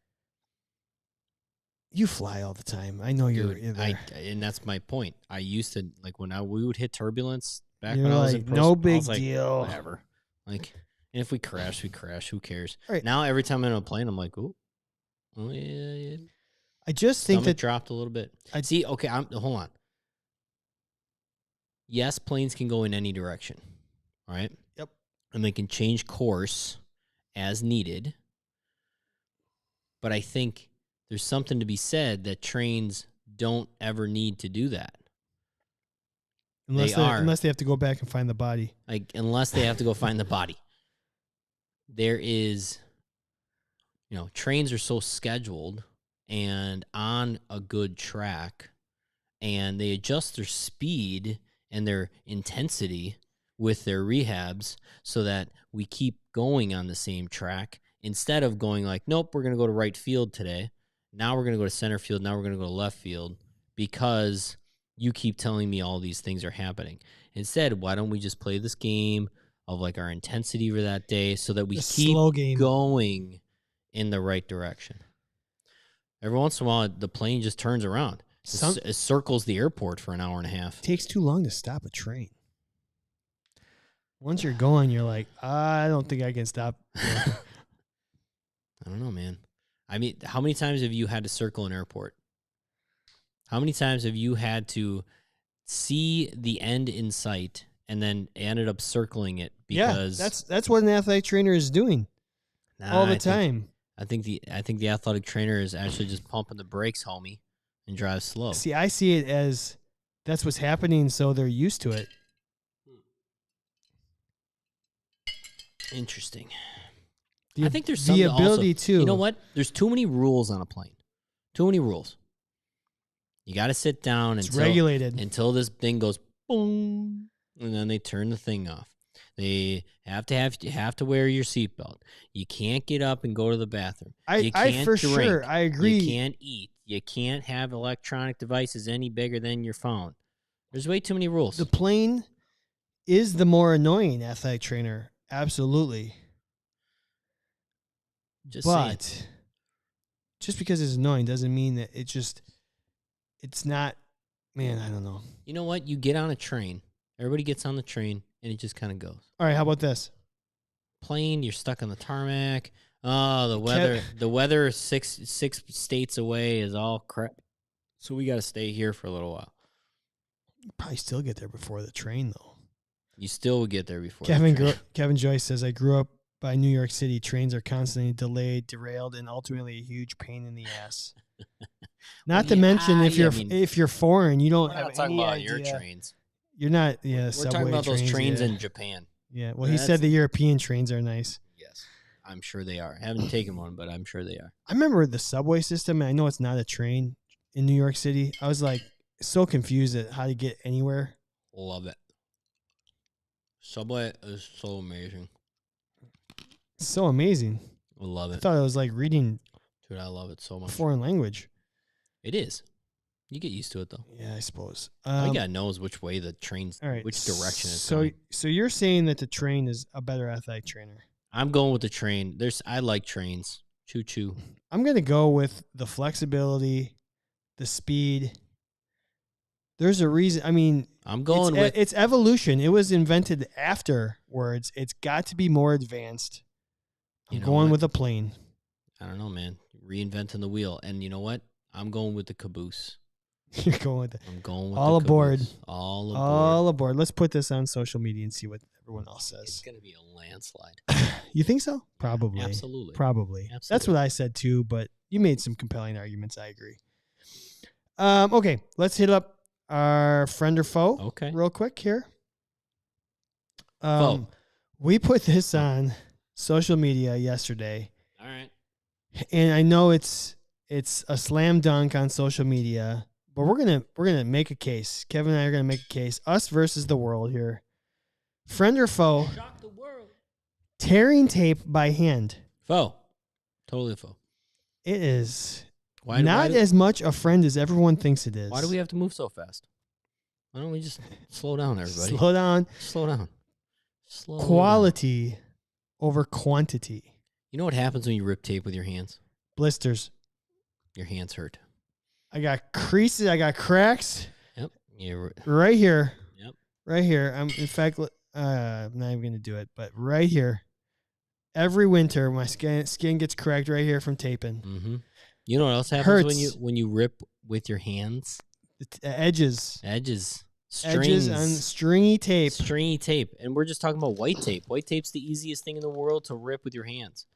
You fly all the time. I know you're there. And that's my point. I used to, like, when we would hit turbulence back you're when I was like, in no big deal. Whatever. Like, and if we crash, we crash. Who cares? Right. Now, every time I'm on a plane, I'm like, oh yeah. I just think that dropped a little bit. See. Okay, hold on. Yes, planes can go in any direction, right? Yep. And they can change course as needed. But I think there's something to be said that trains don't ever need to do that. Unless they have to go back and find the body. Like, unless they have to go find the body. There is, trains are so scheduled and on a good track, and they adjust their speed and their intensity with their rehabs so that we keep going on the same track instead of going like, nope, we're going to go to right field today. Now we're going to go to center field. Now we're going to go to left field because you keep telling me all these things are happening. Instead, why don't we just play this game of like our intensity for that day so that we keep going in the right direction? Every once in a while, the plane just turns around. It circles the airport for an hour and a half. It takes too long to stop a train. Once you're going, you're like, I don't think I can stop. I don't know, man. I mean, how many times have you had to circle an airport? How many times have you had to see the end in sight and then ended up circling it? Because that's what an athletic trainer is doing all the time. I think the athletic trainer is actually just pumping the brakes, homie, and drive slow. See, I see it as that's what's happening, so they're used to it. Interesting. I think there's the ability to. You know what? There's too many rules on a plane. Too many rules. You got to sit down until this thing goes boom, and then they turn the thing off. They have to wear your seatbelt. You can't get up and go to the bathroom. You can't drink. Sure, I agree. You can't eat. You can't have electronic devices any bigger than your phone. There's way too many rules. The plane is the more annoying athletic trainer. Absolutely. Just because it's annoying doesn't mean that it's not, man, I don't know. You know what? You get on a train. Everybody gets on the train, and it just kind of goes. All right, how about this? Plane, you're stuck on the tarmac. Oh, the weather 6 states away is all crap. So we got to stay here for a little while. You probably still get there before the train, though. You still would get there before Kevin Joyce says, I grew up by New York City. Trains are constantly delayed, derailed, and ultimately a huge pain in the ass. Not to mention if you're foreign, you don't have any talking about idea. Your trains. You're not. Yeah, we're talking about those trains in Japan. Yeah. Well, he said the European trains are nice. Yes, I'm sure they are. I haven't taken one, but I'm sure they are. I remember the subway system, and I know it's not a train in New York City. I was like so confused at how to get anywhere. Love it. Subway is so amazing. So amazing. I love it. I thought it was like reading. Dude, I love it so much. Foreign language. It is. You get used to it though. Yeah, I suppose. All you gotta know is which way the train's, which direction it's going. So you're saying that the train is a better athletic trainer? I'm going with the train. I like trains. Choo choo. I'm gonna go with the flexibility, the speed. There's a reason. I mean, it's evolution. It was invented afterwards. It's got to be more advanced. I'm going with a plane. I don't know, man. Reinventing the wheel, and you know what? I'm going with the caboose. You're going with it. I'm going with all aboard. All aboard. All aboard. Let's put this on social media and see what everyone else says. It's going to be a landslide. You think so? Probably. Yeah, absolutely. Probably. Absolutely. That's what I said too, but you made some compelling arguments. I agree. Okay, let's hit up our friend or foe real quick here. Foe. We put this on social media yesterday. All right. And I know it's a slam dunk on social media, but we're gonna make a case. Kevin and I are gonna make a case. Us versus the world here. Friend or foe? Shock the world. Tearing tape by hand. Foe. Totally a foe. It is not as much a friend as everyone thinks it is. Why do we have to move so fast? Why don't we just slow down, everybody? Slow down. Slow down. Quality over quantity. You know what happens when you rip tape with your hands? Blisters. Your hands hurt. I got creases. I got cracks. Yep. Right here. Yep. Right here. In fact, I'm not even going to do it, but right here. Every winter, my skin gets cracked right here from taping. Mm-hmm. You know what else happens when you rip with your hands? Edges. Strings. Edges on stringy tape. Stringy tape. And we're just talking about white tape. White tape's the easiest thing in the world to rip with your hands.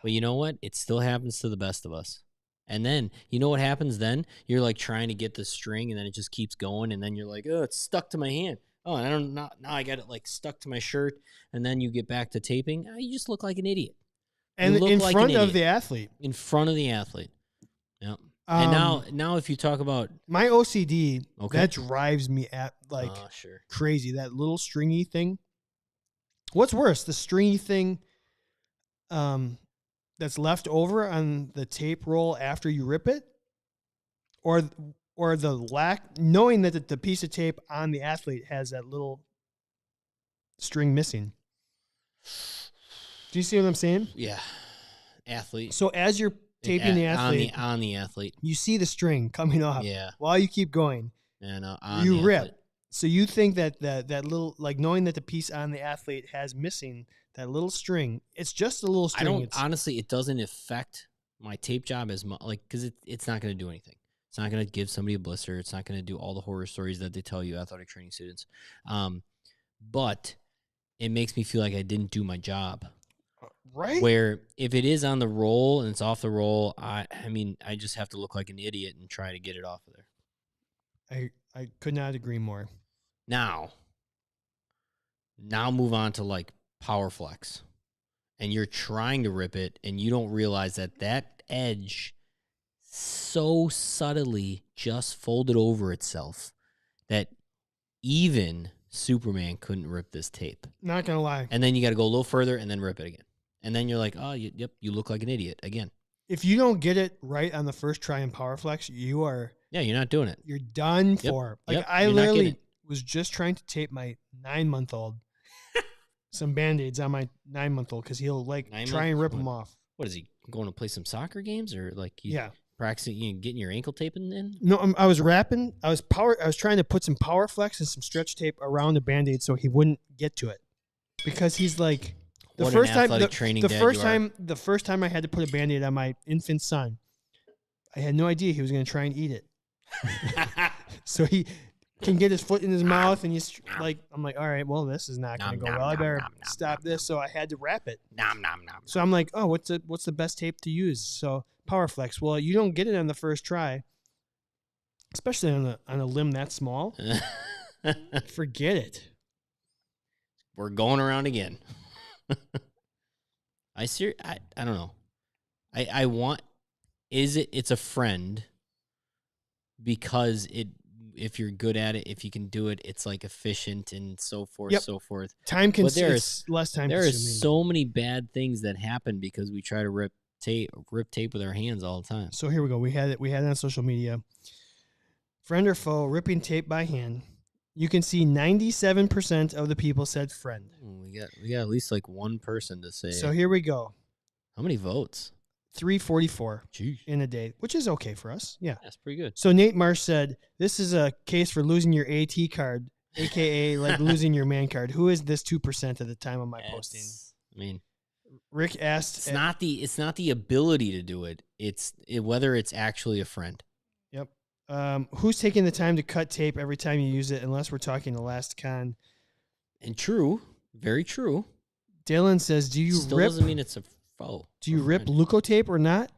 But you know what? It still happens to the best of us. And then, you know what happens then? You're like trying to get the string, and then it just keeps going, and then you're like, oh, it's stuck to my hand. Oh, and now I got it like stuck to my shirt, and then you get back to taping. Oh, you just look like an idiot. And in front of the athlete. In front of the athlete. Yep. And now if you talk about my OCD, that drives me crazy. That little stringy thing. What's worse, the stringy thing that's left over on the tape roll after you rip it, or the lack, knowing that the piece of tape on the athlete has that little string missing? Do you see what I'm saying? Yeah. Athlete. So as you're taping the athlete on the athlete, you see the string coming off. Yeah. While you keep going, you rip. Athlete. So you think that little, like, knowing that the piece on the athlete has missing that little string, it's just a little string. Honestly, it doesn't affect my tape job as much, because it's not going to do anything. It's not going to give somebody a blister. It's not going to do all the horror stories that they tell you, athletic training students. But it makes me feel like I didn't do my job. Right. Where if it is on the roll and it's off the roll, I just have to look like an idiot and try to get it off of there. I could not agree more. Now move on to like power flex, and you're trying to rip it, and you don't realize that edge so subtly just folded over itself that even Superman couldn't rip this tape. Not gonna lie. And then you got to go a little further and then rip it again. And then you're like, oh, you look like an idiot again. If you don't get it right on the first try in power flex, you're not doing it. You're done for. Like, I literally was just trying to tape my 9-month-old some Band-Aids on my 9-month-old because he'll try and rip them off. What is he going to play some soccer games or yeah, practicing getting your ankle taping in? No, I was wrapping. I was trying to put some power flex and some stretch tape around the Band-Aid so he wouldn't get to it because he's like. The first time I had to put a Band-Aid on my infant son, I had no idea he was going to try and eat it. So he can get his foot in his mouth, and he's like, I'm like, all right, well, this is not going to go well. I better stop this. So I had to wrap it. So I'm like, oh, what's the best tape to use? So PowerFlex. Well, you don't get it on the first try, especially on a limb that small. Forget it. We're going around again. I don't know. I want, it's a friend because if you're good at it, if you can do it, it's like efficient and so forth, so forth. Time consuming. Less time consuming. There are so many bad things that happen because we try to rip tape with our hands all the time. So here we go. We had it on social media. Friend or foe, ripping tape by hand. You can see 97% of the people said friend. We got at least like one person to say. So here we go. How many votes? 344 in a day, which is okay for us. Yeah. That's pretty good. So Nate Marsh said, this is a case for losing your AT card, a.k.a. like losing your man card. Who is this 2% at the time of my posting? I mean, Rick asked. It's not the ability to do it. It's whether it's actually a friend. Yep. Who's taking the time to cut tape every time you use it, unless we're talking Elasticon? And true. Very true. Dylan says, do you Still rip? Doesn't mean it's a foe. Do you rip Leukotape or not?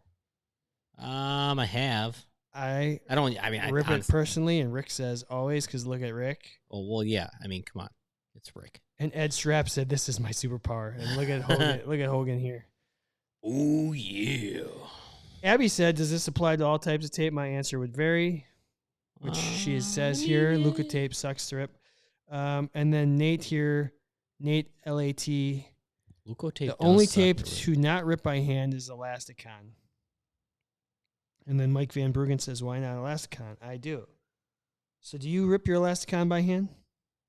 I have. I don't. I mean, I rip it personally, and Rick says always because look at Rick. Oh well, yeah. I mean, come on, it's Rick. And Ed Strapp said, "This is my superpower." And look at Hogan. Look at Hogan here. Oh yeah. Abby said, "Does this apply to all types of tape?" My answer would vary, which she says here. Leukotape sucks to rip. And then Nate here, Nate LAT. Leukotape. The only tape to not rip by hand is Elasticon. And then Mike Van Bruggen says, why not Elasticon? I do. So do you rip your Elasticon by hand?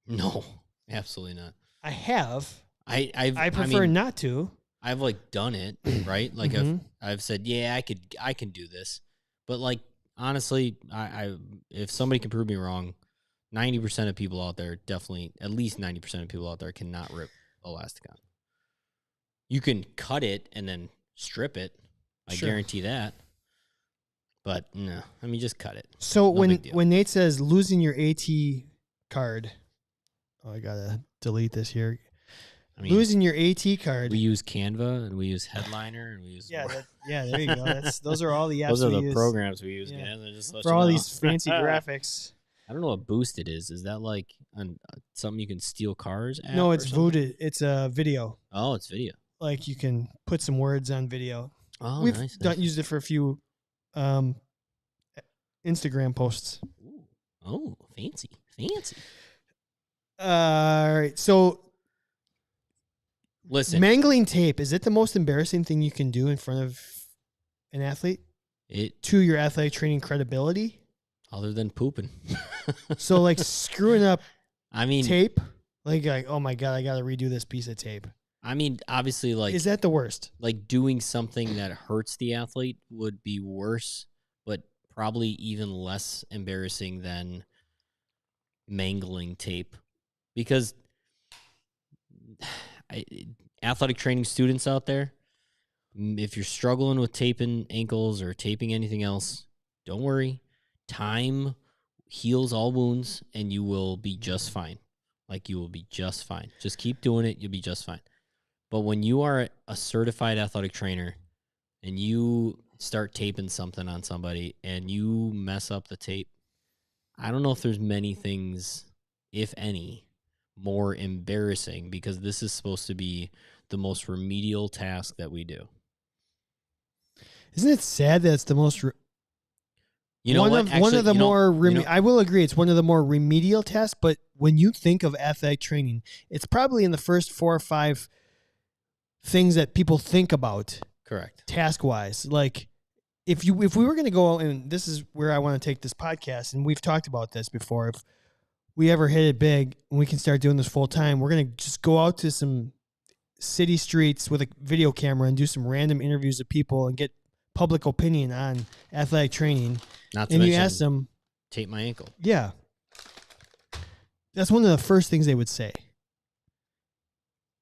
No, absolutely not. I have. I prefer not to. I've like done it, right? Like I've said, yeah, I can do this. But like honestly, I if somebody can prove me wrong, 90% of people out there, definitely at least 90% of people out there cannot rip Elasticon. You can cut it and then strip it. I guarantee that. But no, I mean, just cut it. So when Nate says losing your AT card, I gotta delete this here. I mean, losing your AT card. We use Canva and we use Headliner and we use there you go. Those are all the apps. Those are the use. programs we use. Yeah. Man. Just for all these fancy graphics. I don't know what Boosted is. Is that like something you can steal cars at? No, it's Voodoo. It's a video. Oh, it's video. Like you can put some words on video. Oh, We've nice. used it for a few Instagram posts. Ooh. Oh, fancy. All right. So listen. Mangling tape, is it the most embarrassing thing you can do in front of an athlete? To your athletic training credibility? Other than pooping. So like screwing up tape? Like, oh my God, I got to redo this piece of tape. I mean, obviously, like... Is that the worst? Like, doing something that hurts the athlete would be worse, but probably even less embarrassing than mangling tape. Because athletic training students out there, if you're struggling with taping ankles or taping anything else, don't worry. Time heals all wounds, and you will be just fine. Like, you will be just fine. Just keep doing it. You'll be just fine. But when you are a certified athletic trainer and you start taping something on somebody and you mess up the tape, I don't know if there's many things, if any, more embarrassing, because this is supposed to be the most remedial task that we do. Isn't it sad that it's the most... One of the more... I will agree, it's one of the more remedial tasks, but when you think of athletic training, it's probably in the first 4 or 5 things that people think about. Correct. Task-wise. Like, if we were going to go, and this is where I want to take this podcast, and we've talked about this before, if we ever hit it big and we can start doing this full time, we're going to just go out to some city streets with a video camera and do some random interviews of people and get public opinion on athletic training. Not to mention, you ask them, tape my ankle. Yeah. That's one of the first things they would say.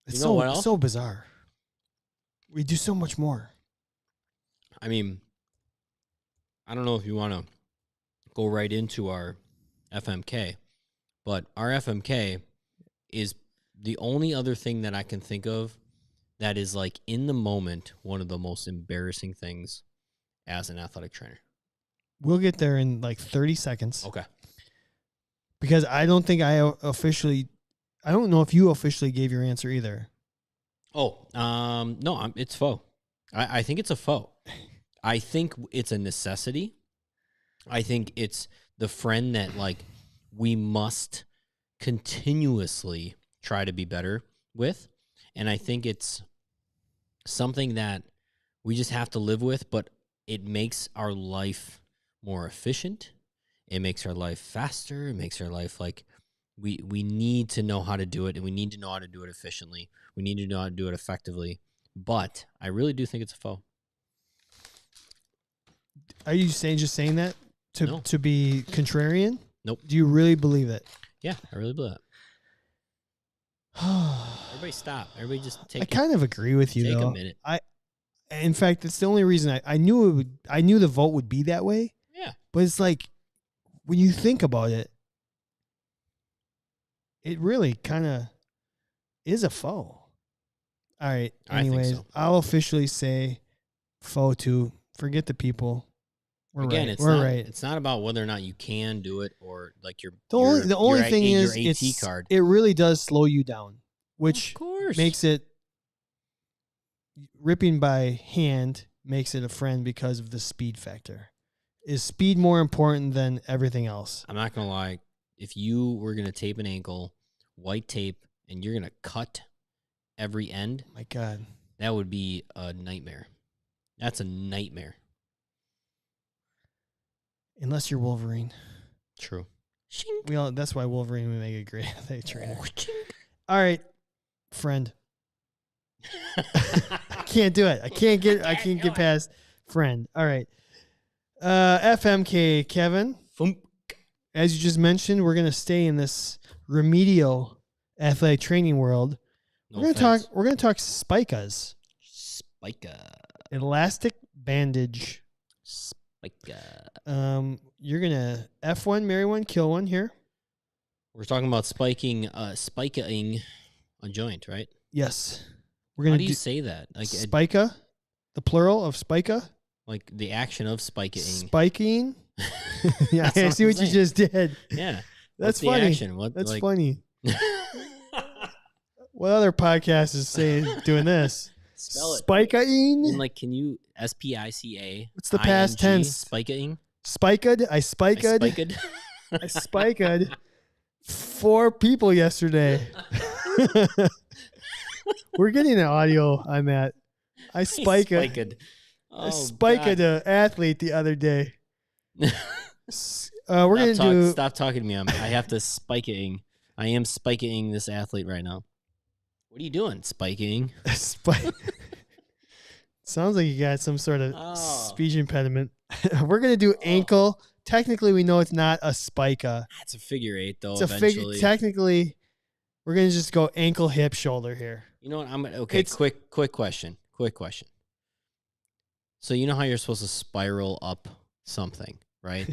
It's so bizarre. We do so much more. I mean, I don't know if you want to go right into our FMK, But our FMK is the only other thing that I can think of that is like in the moment one of the most embarrassing things as an athletic trainer. We'll get there in like 30 seconds. Okay. Because I don't think I don't know if you officially gave your answer either. Oh, no, it's faux. I think it's a faux. I think it's a necessity. I think it's the friend that like we must continuously try to be better with. And I think it's something that we just have to live with, but it makes our life more efficient. It makes our life faster. It makes our life like we need to know how to do it, and we need to know how to do it efficiently. We need to know how to do it effectively. But I really do think it's a faux. Are you saying that to be contrarian? Nope. Do you really believe it? Yeah, I really believe it. Everybody stop. Everybody just take. I kind of agree with you. Take though. a minute. In fact, it's the only reason I knew it would. I knew the vote would be that way. Yeah. But it's like when you think about it, it really kind of is a faux. All right. Anyways, I think so. I'll officially say faux too. Forget the people. We're right. It's not about whether or not you can do it or like the only thing is your AT card. It really does slow you down, which of course makes it ripping by hand makes it a friend because of the speed factor. Is speed more important than everything else? I'm not gonna lie. If you were gonna tape an ankle, white tape, and you're gonna cut every end, my God, that would be a nightmare. That's a nightmare. Unless you're Wolverine. True. That's why Wolverine would make a great athletic trainer. All right, friend. I can't do it. I can't get past friend. All right. FMK, Kevin. As you just mentioned, we're gonna stay in this remedial athletic training world. We're gonna talk spikas. Spica. Elastic bandage. Spica. You're gonna F1, marry one, kill one here. We're talking about spiking a joint, right? Yes. We're gonna. How do you say that? Like spica, the plural of spica. Like the action of spiking. Spiking. Yeah, I see what you just did. Yeah, that's funny. That's funny. What other podcast is doing this? Spell it. Spiking. And like, can you SPICA? What's the past tense? Spiking. Spiked. I spiked. I spiked 4 people yesterday. We're getting an audio on that. I spiked. I spiked an athlete the other day. Stop talking to me. I have to spiking. I am spiking this athlete right now. What are you doing? Spiking. Sounds like you got some sort of speech impediment. We're gonna do ankle. Technically, we know it's not a spica. It's a figure 8, though. It's technically, we're gonna just go ankle, hip, shoulder here. You know what? Quick question. So you know how you're supposed to spiral up something, right?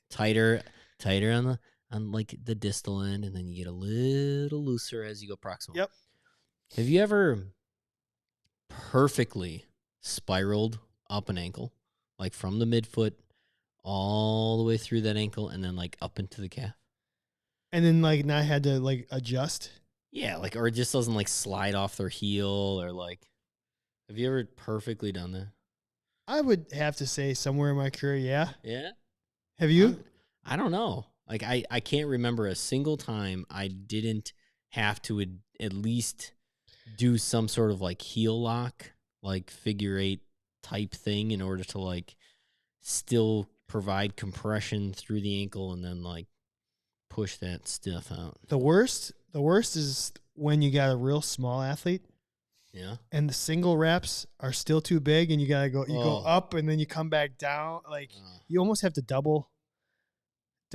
tighter on like the distal end, and then you get a little looser as you go proximal. Yep. Have you ever perfectly spiraled up an ankle, like from the midfoot all the way through that ankle, and then like up into the calf? And then like not had to like adjust? Yeah, like, or it just doesn't like slide off their heel, or like, have you ever perfectly done that? I would have to say somewhere in my career, yeah. Yeah? Have you? I don't know. Like, I can't remember a single time I didn't have to at least do some sort of like heel lock, like figure 8 type thing in order to like still provide compression through the ankle and then like push that stuff out. The worst is when you got a real small athlete. Yeah. And the single reps are still too big and you got to go go up and then you come back down, like you almost have to double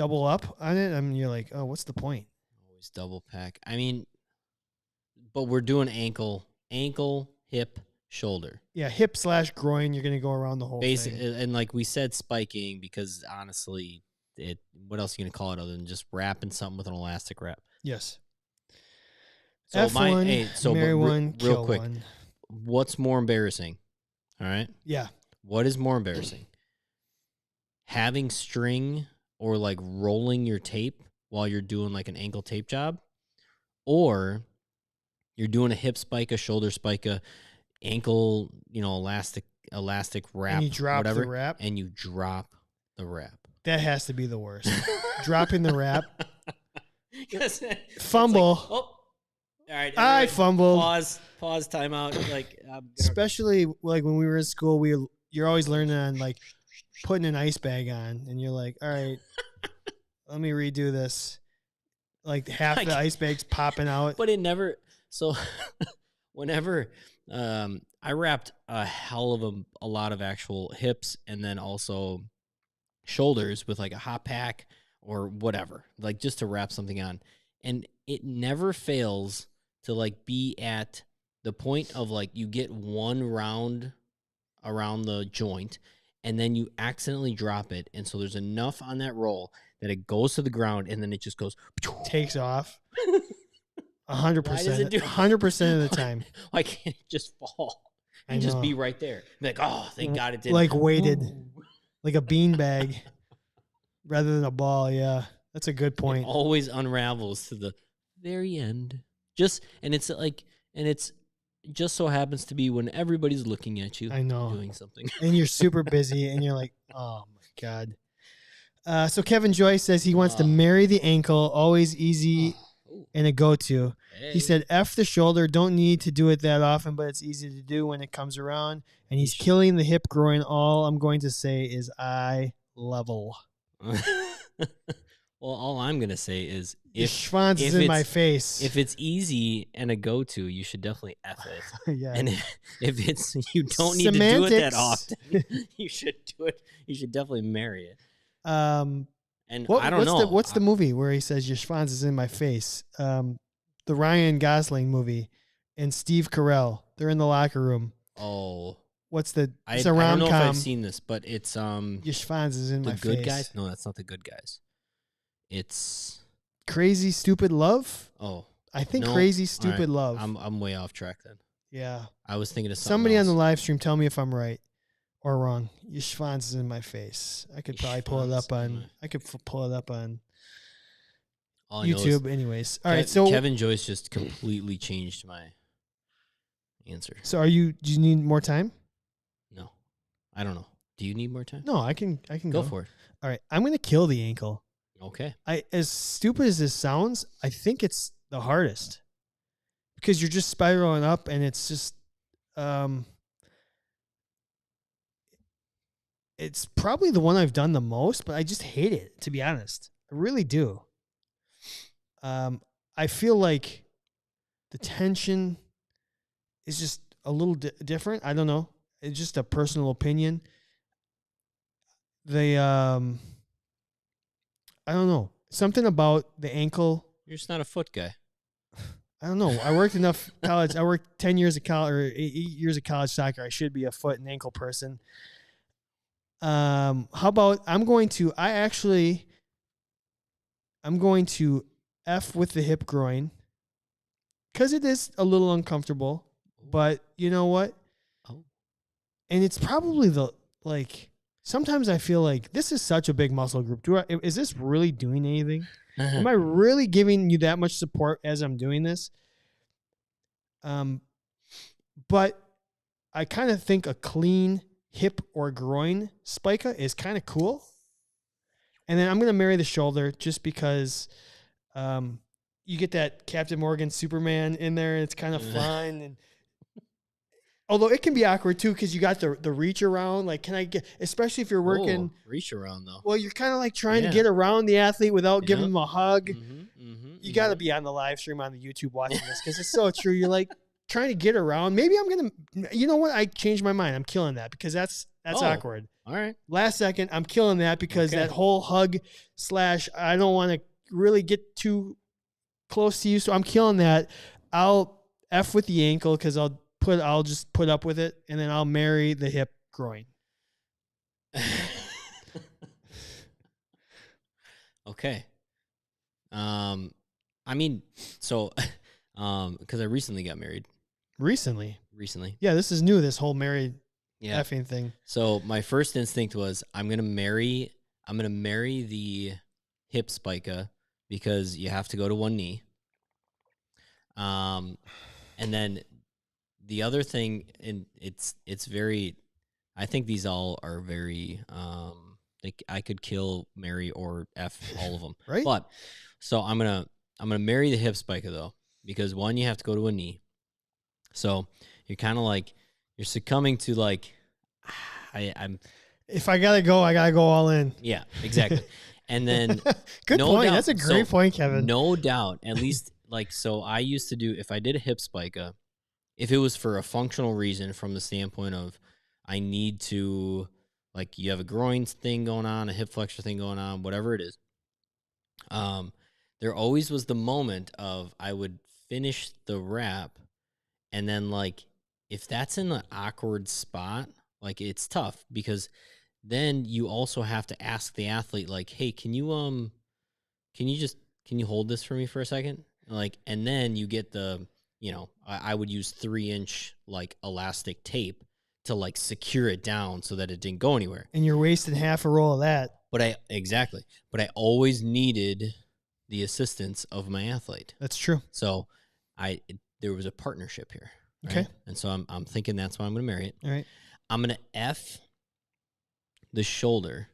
up on it. I mean, you're like, "Oh, what's the point?" Always double pack. I mean, but we're doing ankle, hip, shoulder. Yeah, hip/groin. You're going to go around the whole thing. And like we said, spiking, because honestly, what else are you going to call it other than just wrapping something with an elastic wrap? Yes. So F1, marry one, real kill quick, one. what's more embarrassing? All right. Yeah. What is more embarrassing? Having string or like rolling your tape while you're doing like an ankle tape job, or you're doing a hip spike, a shoulder spike, a ankle, elastic wrap, and you drop whatever, the wrap, and you drop the wrap. That has to be the worst. Dropping the wrap. Fumble. Like, all right, I fumbled. Pause. Timeout. Like, especially like when we were in school, you're always learning on like putting an ice bag on, and you're like, all right, let me redo this. Like half the ice bag's popping out, but it never. So whenever I wrapped a hell of a lot of actual hips and then also shoulders with like a hot pack or whatever, like just to wrap something on, and it never fails to like be at the point of like you get one round around the joint and then you accidentally drop it, and so there's enough on that roll that it goes to the ground and then it just goes takes off 100%. 100% of the time. Why can't it just fall and just be right there? Like, oh, thank God it didn't. Like weighted, like a bean bag rather than a ball. Yeah, that's a good point. It always unravels to the very end. It's just so happens to be when everybody's looking at you. I know, doing something, and you're super busy, and you're like, oh my God. So Kevin Joyce says he wants to marry the ankle, always easy and a go-to. Hey. He said, F the shoulder, don't need to do it that often, but it's easy to do when it comes around. And he's killing the hip groin. All I'm going to say is eye level. Well, all I'm going to say is if Schwanz is in my face. If it's easy and a go-to, you should definitely F it. Yeah. And if it's you don't need to do it that often, you should do it. You should definitely marry it. And I don't know. What's the movie where he says your Schwanz is in my face? The Ryan Gosling movie and Steve Carell. They're in the locker room. Oh. What's the it's a rom-com. I don't know if I've seen this, but it's your Schwanz is in my face. The Good Guys? No, that's not The Good Guys. It's Crazy Stupid Love? Oh. I think Crazy Stupid Love. I'm way off track then. Yeah. I was thinking of somebody else. On the live stream, tell me if I'm right or wrong. Your Schwanz is in my face. I could probably pull it up on YouTube. Anyways. All right, so Kevin Joyce just completely changed my answer. So do you need more time? No. I don't know. Do you need more time? No, I can go for it. All right, I'm going to kill the ankle. Okay. As stupid as this sounds, I think it's the hardest because you're just spiraling up, and it's just, it's probably the one I've done the most, but I just hate it, to be honest. I really do. I feel like the tension is just a little different. I don't know. It's just a personal opinion. I don't know. Something about the ankle. You're just not a foot guy. I don't know. I worked enough college. I worked 10 years of college or 8 years of college soccer. I should be a foot and ankle person. How about I'm going to F with the hip groin because it is a little uncomfortable, but you know what? Oh. And it's probably sometimes I feel like this is such a big muscle group. Is this really doing anything? Am I really giving you that much support as I'm doing this? But I kind of think a clean hip or groin spica is kind of cool. And then I'm going to marry the shoulder just because you get that Captain Morgan Superman in there. And it's kind of fun. And although it can be awkward too, because you got the reach around. Like, can I get, especially if you're working. Reach around though. Well, you're kind of like trying to get around the athlete without giving them a hug. You got to be on the live stream on the YouTube watching this because it's so true. You're like trying to get around. Maybe I'm going to, you know what? I changed my mind. I'm killing that because that's awkward. All right. Last second, I'm killing that because that whole hug / I don't want to really get too close to you. So I'm killing that. I'll F with the ankle because I'll just put up with it, and then I'll marry the hip groin. Okay. I mean, so, because I recently got married. Recently? Yeah, this is new, this whole married yeah. effing thing. So my first instinct was I'm gonna marry the hip spica because you have to go to one knee. And then the other thing, and it's very, I think these all are very, I could kill, marry, or F all of them. Right? But so I'm gonna marry the hip spica though, because one, you have to go to a knee. So you're kind of like, you're succumbing to like, I'm. If I gotta go all in. Yeah, exactly. And then good point. Doubt, that's a great point, Kevin. No doubt. At least like, so I used to do, if I did a hip spica, if it was for a functional reason from the standpoint of I need to, like, you have a groin thing going on, a hip flexor thing going on, whatever it is. There always was the moment of I would finish the wrap, and then like, if that's in an awkward spot, like it's tough because then you also have to ask the athlete, like, hey, can you hold this for me for a second? Like, and then you get the, I would use 3-inch like elastic tape to like secure it down so that it didn't go anywhere. And you're wasting half a roll of that. But I always needed the assistance of my athlete. That's true. So there was a partnership here. Right? Okay. And so I'm thinking that's why I'm going to marry it. All right. I'm going to F the shoulder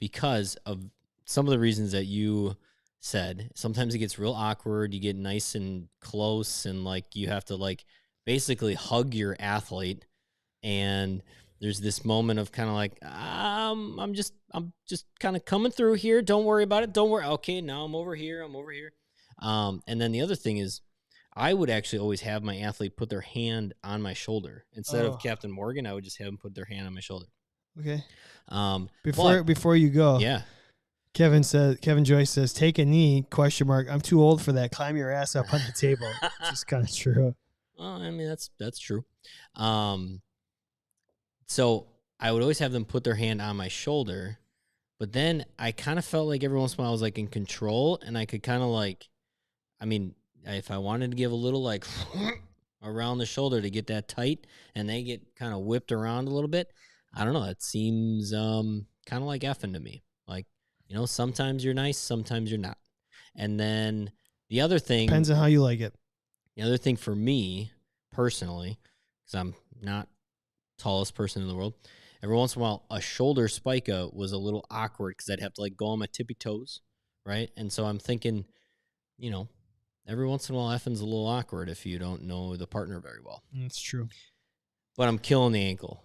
because of some of the reasons that you said. Sometimes it gets real awkward. You get nice and close, and like you have to like basically hug your athlete, and there's this moment of kind of like, I'm just kind of coming through here. Don't worry about it. Don't worry. Okay, now I'm over here. And then the other thing is, I would actually always have my athlete put their hand on my shoulder instead of Captain Morgan. I would just have them put their hand on my shoulder. Okay. Before you go, yeah. Kevin Joyce says, "Take a knee?" ? I'm too old for that. Climb your ass up on the table. It's just kind of true. Well, I mean that's true. So I would always have them put their hand on my shoulder, but then I kind of felt like every once in a while I was like in control, and I could kind of like, I mean, if I wanted to give a little like around the shoulder to get that tight, and they get kind of whipped around a little bit. I don't know. It seems kind of like effing to me. Like, sometimes you're nice, sometimes you're not. And then the other thing depends on how you like it. The other thing for me personally, because I'm not tallest person in the world, every once in a while a shoulder spica was a little awkward because I'd have to like go on my tippy toes, right? And so I'm thinking, every once in a while effing's a little awkward if you don't know the partner very well. That's true. But I'm killing the ankle.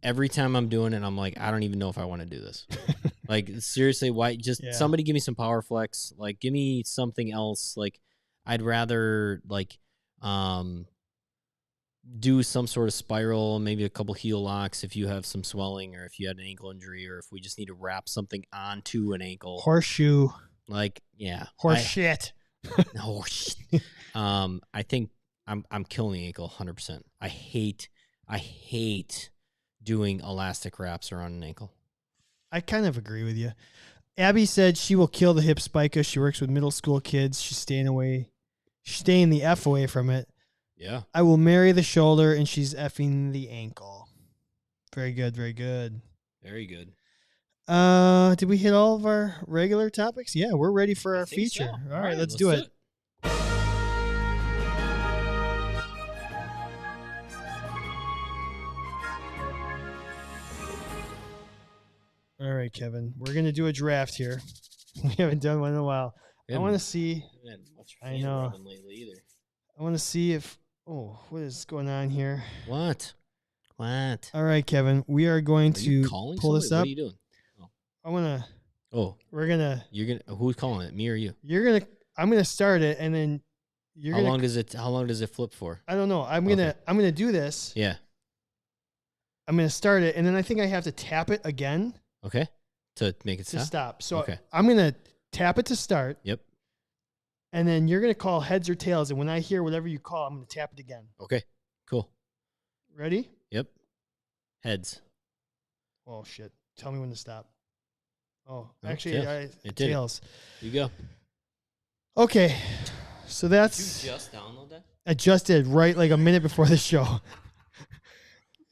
Every time I'm doing it, I'm like, I don't even know if I want to do this. Like, seriously, why? Just somebody give me some power flex. Like, give me something else. Like, I'd rather, like, do some sort of spiral, maybe a couple heel locks if you have some swelling or if you had an ankle injury or if we just need to wrap something onto an ankle. Horseshoe. Like, yeah. Horse shit. I think I'm killing the ankle 100%. I hate doing elastic wraps around an ankle. I kind of agree with you. Abby said she will kill the hip spica. She works with middle school kids. She's staying the F away from it. Yeah. I will marry the shoulder, and she's effing the ankle. Very good, very good. Very good. Did we hit all of our regular topics? Yeah, we're ready for our feature. So. All right, let's do it. All right, Kevin. We're going to do a draft here. We haven't done one in a while. I want to see. I know. Lately either. I want to see if. Oh, what is going on here? What? All right, Kevin. We are going to pull this up. What are you doing? I want to. Oh. We're going to. You're going to. Who's calling it? Me or you? I'm going to start it, and then you're going to. How long does it flip for? I don't know. I'm going to do this. Yeah. I'm going to start it, and then I think I have to tap it again. Okay. To make it stop? To stop. So I'm going to tap it to start. Yep. And then you're going to call heads or tails. And when I hear whatever you call, I'm going to tap it again. Okay. Cool. Ready? Yep. Heads. Oh, shit. Tell me when to stop. Oh, actually, it tails. You go. Okay, so that's. Did you just download that? I just did, right like a minute before the show.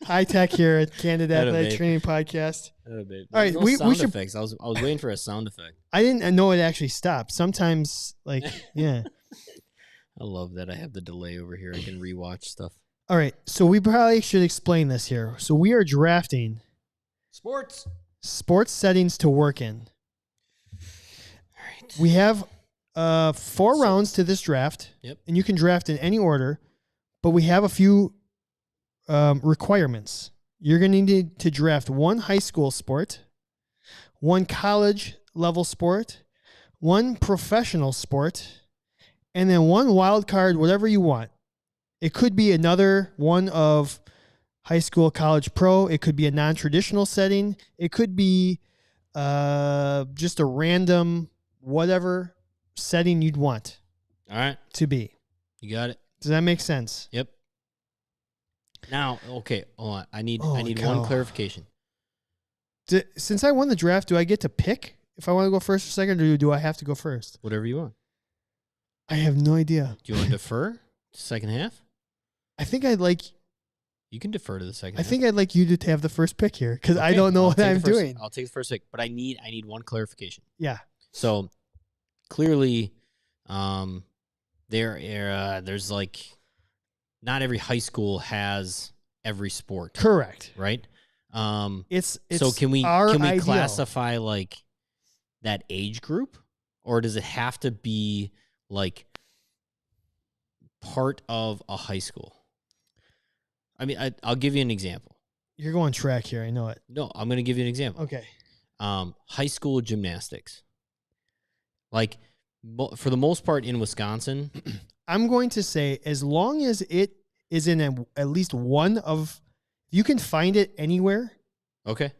High tech here at Candid Athletic Training Podcast. All right, no we sound should. Effects. I was waiting for a sound effect. I didn't know it actually stopped. Sometimes, yeah. I love that I have the delay over here. I can rewatch stuff. All right, so we probably should explain this here. So we are drafting sports settings to work in. All right. We have 4 rounds to this draft. Yep. And you can draft in any order, but we have a few requirements. You're going to need to draft 1 high school sport, 1 college level sport, 1 professional sport, and then 1 wild card, whatever you want. It could be another one of high school, college, pro. It could be a non-traditional setting. It could be just a random whatever setting you'd want. All right. To be. You got it. Does that make sense? Yep. Now, okay, hold on. I need one clarification. Since I won the draft, do I get to pick if I want to go first or second, or do I have to go first? Whatever you want. I have no idea. Do you want to defer to second half? I think I'd like. You can defer to the second. I think I'd like you to have the first pick here because I don't know what I'm doing. I'll take the first pick, but I need one clarification. Yeah. So clearly, there's like not every high school has every sport. Correct. Right. It's so can we ideal. classify like that age group, or does it have to be like part of a high school? I mean, I'll give you an example. You're going track here. I know it. No, I'm going to give you an example. Okay. High school gymnastics. Like, for the most part in Wisconsin. I'm going to say as long as it is in at least one of, you can find it anywhere. Okay.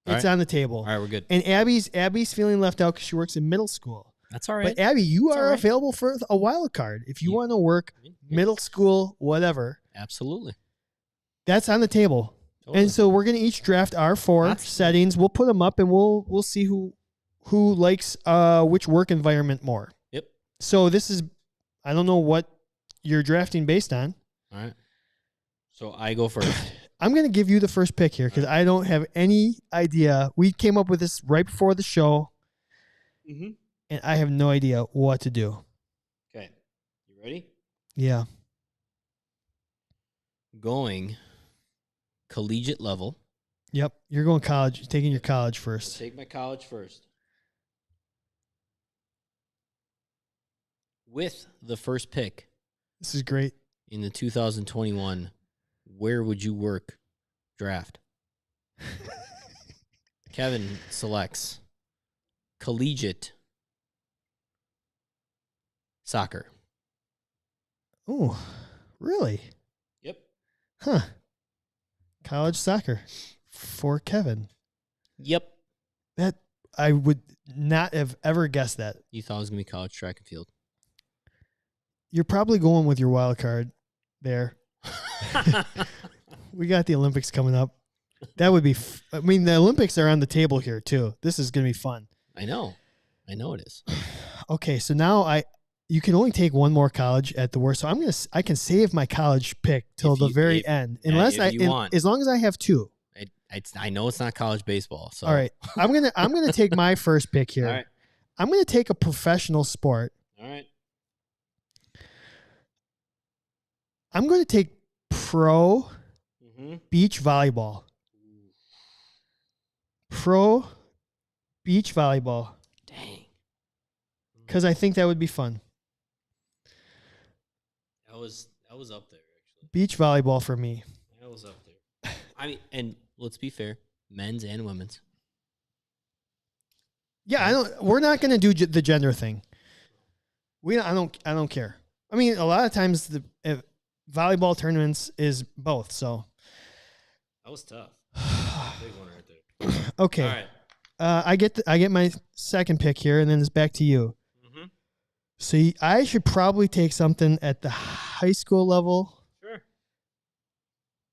It's on the table. All right, we're good. And Abby's feeling left out because she works in middle school. That's all right. But Abby, you are available for a wild card if you want to work middle school, whatever. Absolutely. That's on the table. Totally. And so we're going to each draft our 4 settings. We'll put them up and we'll see who likes which work environment more. Yep. So this is, I don't know what you're drafting based on. All right. So I go first. I'm going to give you the first pick here because I don't have any idea. We came up with this right before the show. Mm-hmm. And I have no idea what to do. Okay. You ready? Yeah. Going collegiate level. Yep. You're going college. You're taking your college first. Take my college first. With the first pick. This is great. In the 2021 Where Would You Work draft. Kevin selects collegiate soccer. Oh, really? Yep. Huh. College soccer for Kevin. Yep. That I would not have ever guessed that. You thought it was going to be college track and field. You're probably going with your wild card there. We got the Olympics coming up. That would be, I mean, the Olympics are on the table here too. This is going to be fun. I know it is. Okay. So now you can only take one more college at the worst. So I can save my college pick till the very end. Unless as long as I have 2. I know it's not college baseball. So all right. I'm going to take my first pick here. All right. I'm going to take a professional sport. All right. I'm going to take pro beach volleyball. Pro beach volleyball. Dang. Because I think that would be fun. That was up there, actually. Beach volleyball for me. That was up there. I mean, and let's be fair, men's and women's. Yeah, we're not going to do the gender thing. I don't care. I mean, a lot of times the volleyball tournaments is both. So that was tough. Big one right there. Okay. All right. I get my second pick here, and then it's back to you. Mm-hmm. So I should probably take something at the high school level. Sure.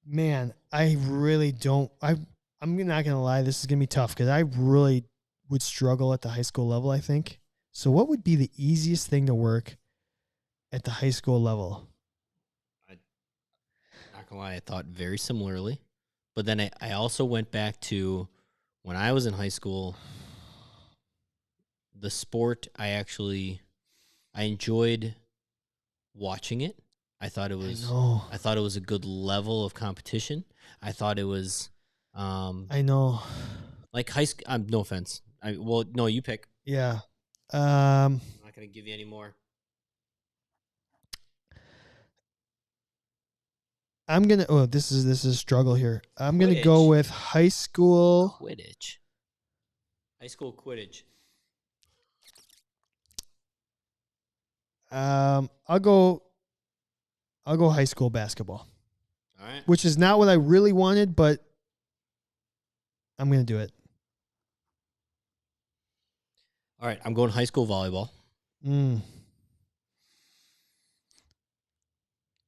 Man, I really don't. I'm not gonna lie. This is gonna be tough because I really would struggle at the high school level, I think. So what would be the easiest thing to work at the high school level? Not gonna lie, I thought very similarly. But then I also went back to when I was in high school, the sport I enjoyed watching it. I thought it was a good level of competition. I thought it was I know. Like high school, no offense. No, you pick. Yeah. I'm not going to give you any more. I'm going to this is a struggle here. I'm going to go with high school Quidditch. High school Quidditch. I'll go high school basketball. All right. Which is not what I really wanted, but I'm going to do it. All right, I'm going high school volleyball.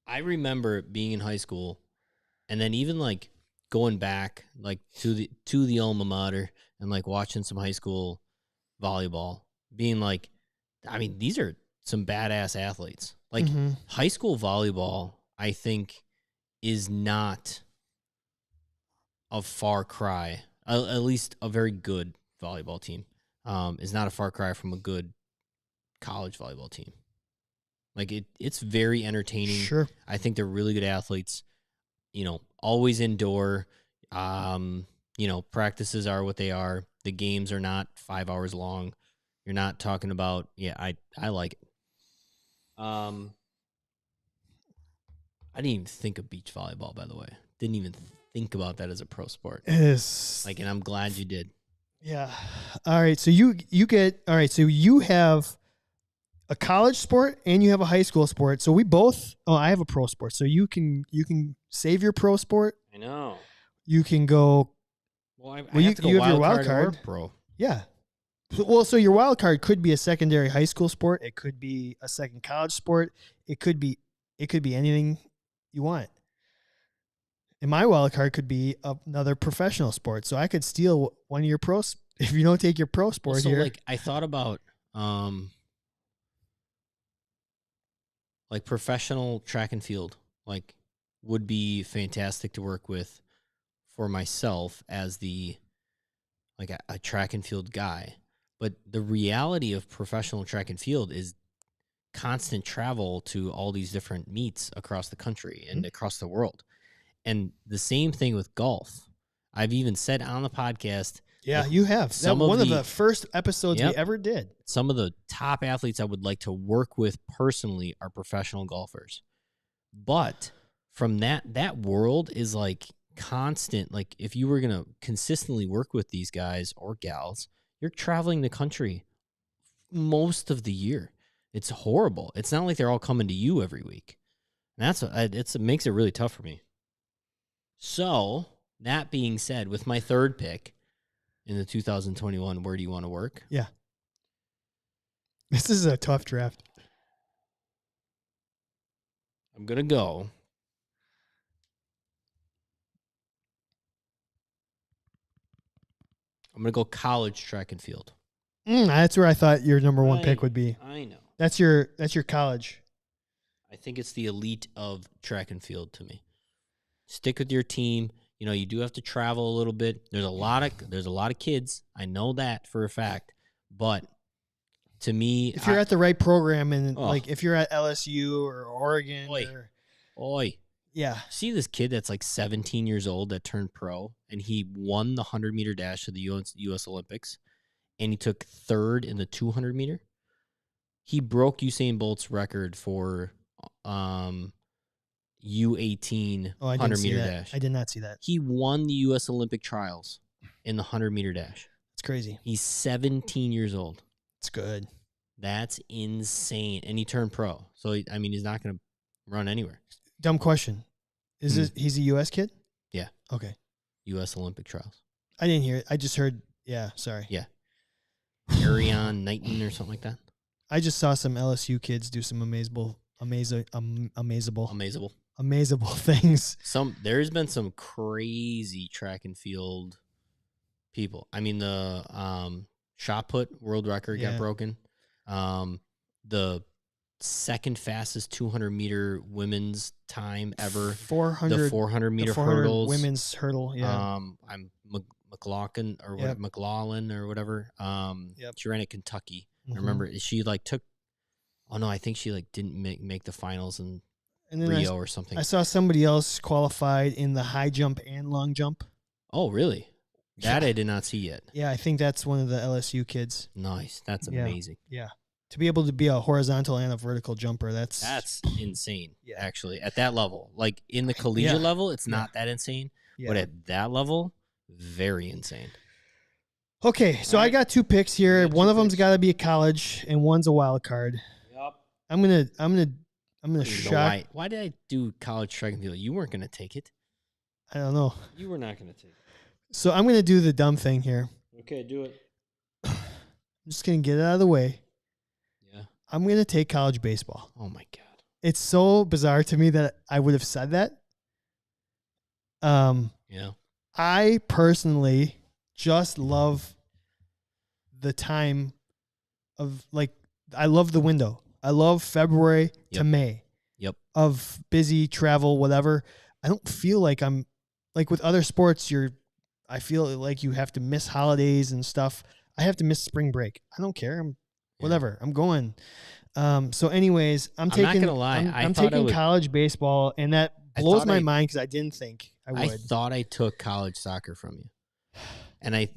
I remember being in high school, and then even like going back like to the alma mater and like watching some high school volleyball, being like, I mean, these are some badass athletes. Like high school volleyball, I think, is not a far cry. At least a very good volleyball team is not a far cry from a good college volleyball team. Like it's very entertaining. Sure. I think they're really good athletes. Always indoor. Practices are what they are. The games are not 5 hours long. You're not talking about, I like it. I didn't even think of beach volleyball, by the way. Didn't even think about that as a pro sport. Yes. And I'm glad you did. Yeah. All right. So you have a college sport and you have a high school sport. So we both. Oh, I have a pro sport. So you can save your pro sport. I know. You can go. Well, you have your wild card. Pro. Yeah. So your wild card could be a secondary high school sport. It could be a second college sport. It could be anything you want. And my wild card could be another professional sport. So I could steal one of your pros if you don't take your pro sport here. Like I thought about like professional track and field, like would be fantastic to work with for myself as a track and field guy. But the reality of professional track and field is constant travel to all these different meets across the country and across the world. And the same thing with golf. I've even said on the podcast. Yeah, you have. One of the first episodes we ever did. Some of the top athletes I would like to work with personally are professional golfers. But from that world is like constant. Like if you were going to consistently work with these guys or gals, you're traveling the country most of the year. It's horrible. It's not like they're all coming to you every week. And it makes it really tough for me. So, that being said, with my third pick in the 2021, where do you want to work? Yeah. This is a tough draft. I'm going to go. I'm going to go college track and field. That's where I thought your number one pick would be. I know. That's your college. I think it's the elite of track and field to me. Stick with your team. You do have to travel a little bit. There's a lot of kids. I know that for a fact. But to me, if you're at the right program and like if you're at LSU or Oregon, yeah. See this kid that's like 17 years old that turned pro, and he won the 100-meter dash of the U.S. Olympics, and he took third in the 200-meter. He broke Usain Bolt's record for U18 100-meter dash. I did not see that. He won the U.S. Olympic trials in the 100-meter dash. It's crazy. He's 17 years old. It's good. That's insane. And he turned pro. So, he's not going to run anywhere. Dumb question. He's a U.S. kid? Yeah. Okay. U.S. Olympic trials. I didn't hear it. I just heard, sorry. Yeah. Ariane Knighton or something like that. I just saw some LSU kids do some amazable things. There's been some crazy track and field people. The shot put world record got broken. The second fastest 200-meter women's time ever. 400. The 400-meter hurdles. Women's hurdle. Yeah. I'm McLaughlin or what, McLaughlin or whatever. She ran at Kentucky. I remember she like took. Oh no, I think she like didn't make the finals in Rio or something. I saw somebody else qualified in the high jump and long jump. Oh really? That I did not see yet. Yeah, I think that's one of the LSU kids. Nice. That's amazing. Yeah. To be able to be a horizontal and a vertical jumper, that's insane. Yeah. Actually, at that level, like in the collegiate level, it's not that insane. Yeah. But at that level, very insane. Okay, so I got 2 picks here. One of them's got to be a college, and one's a wild card. Yep. I'm gonna shock. Why did I do college track and field? You weren't gonna take it. I don't know. You were not gonna take it. So I'm gonna do the dumb thing here. Okay, do it. I'm just gonna get it out of the way. Yeah. I'm gonna take college baseball. Oh my god. It's so bizarre to me that I would have said that. Yeah. I personally just love the time of I love the window. I love February to May. Yep. Of busy travel, whatever. I don't feel like I'm like with other sports. I feel like you have to miss holidays and stuff. I have to miss spring break. I don't care. Whatever. I'm going. So anyways, I'm taking. Not gonna lie. I'm taking college baseball, and that blows my mind because I didn't think I would. I thought I took college soccer from you, and and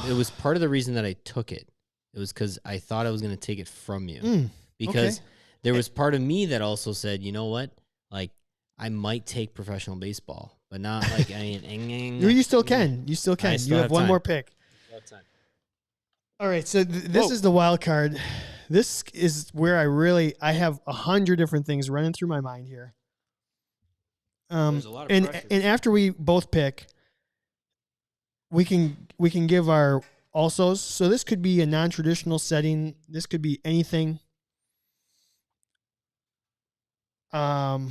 it was part of the reason that I took it. It was because I thought I was going to take it from you because there was part of me that also said, you know what, like I might take professional baseball, but not like you still can. You still can. You have one more pick. All right, so this is the wild card. This is where I have 100 different things running through my mind here. There's a lot of pressure. And after we both pick, we can give our alsos. So this could be a non-traditional setting. This could be anything. Man,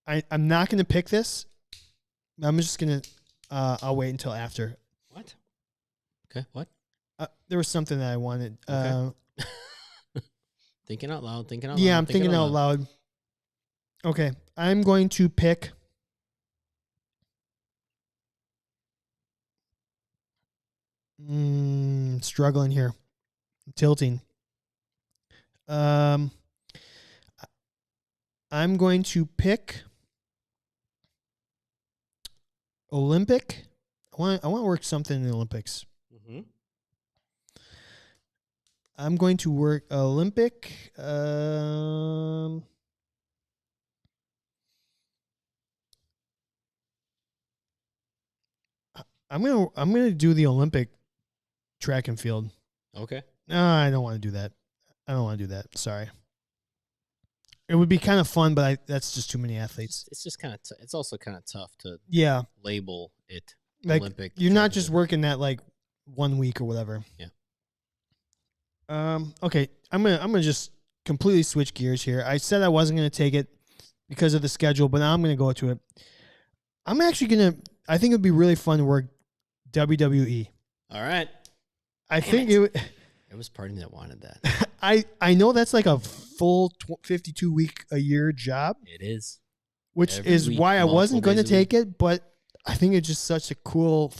I'm not going to pick this. I'm just going to I'll wait until after. What? Okay, what? There was something that I wanted. Okay. Thinking out loud. Yeah, I'm thinking out loud. Okay, I'm going to pick. Struggling here. Tilting. I'm going to pick Olympic. I want to work something in the Olympics. Mm-hmm. I'm going to work Olympic. I'm gonna do the Olympic track and field. Okay. No, I don't want to do that. Sorry. It would be kind of fun, but that's just too many athletes. It's just kind of. It's also kind of tough to label it like Olympic. You're not just working that like 1 week or whatever. Yeah. Okay. I'm gonna just completely switch gears here. I said I wasn't gonna take it because of the schedule, but now I'm gonna go to it. I'm actually I think it would be really fun to work WWE. All right. It was part of me that wanted that. I know that's like a full 52 week a year job. It is. Which is why I wasn't going to take it, but I think it's just such a cool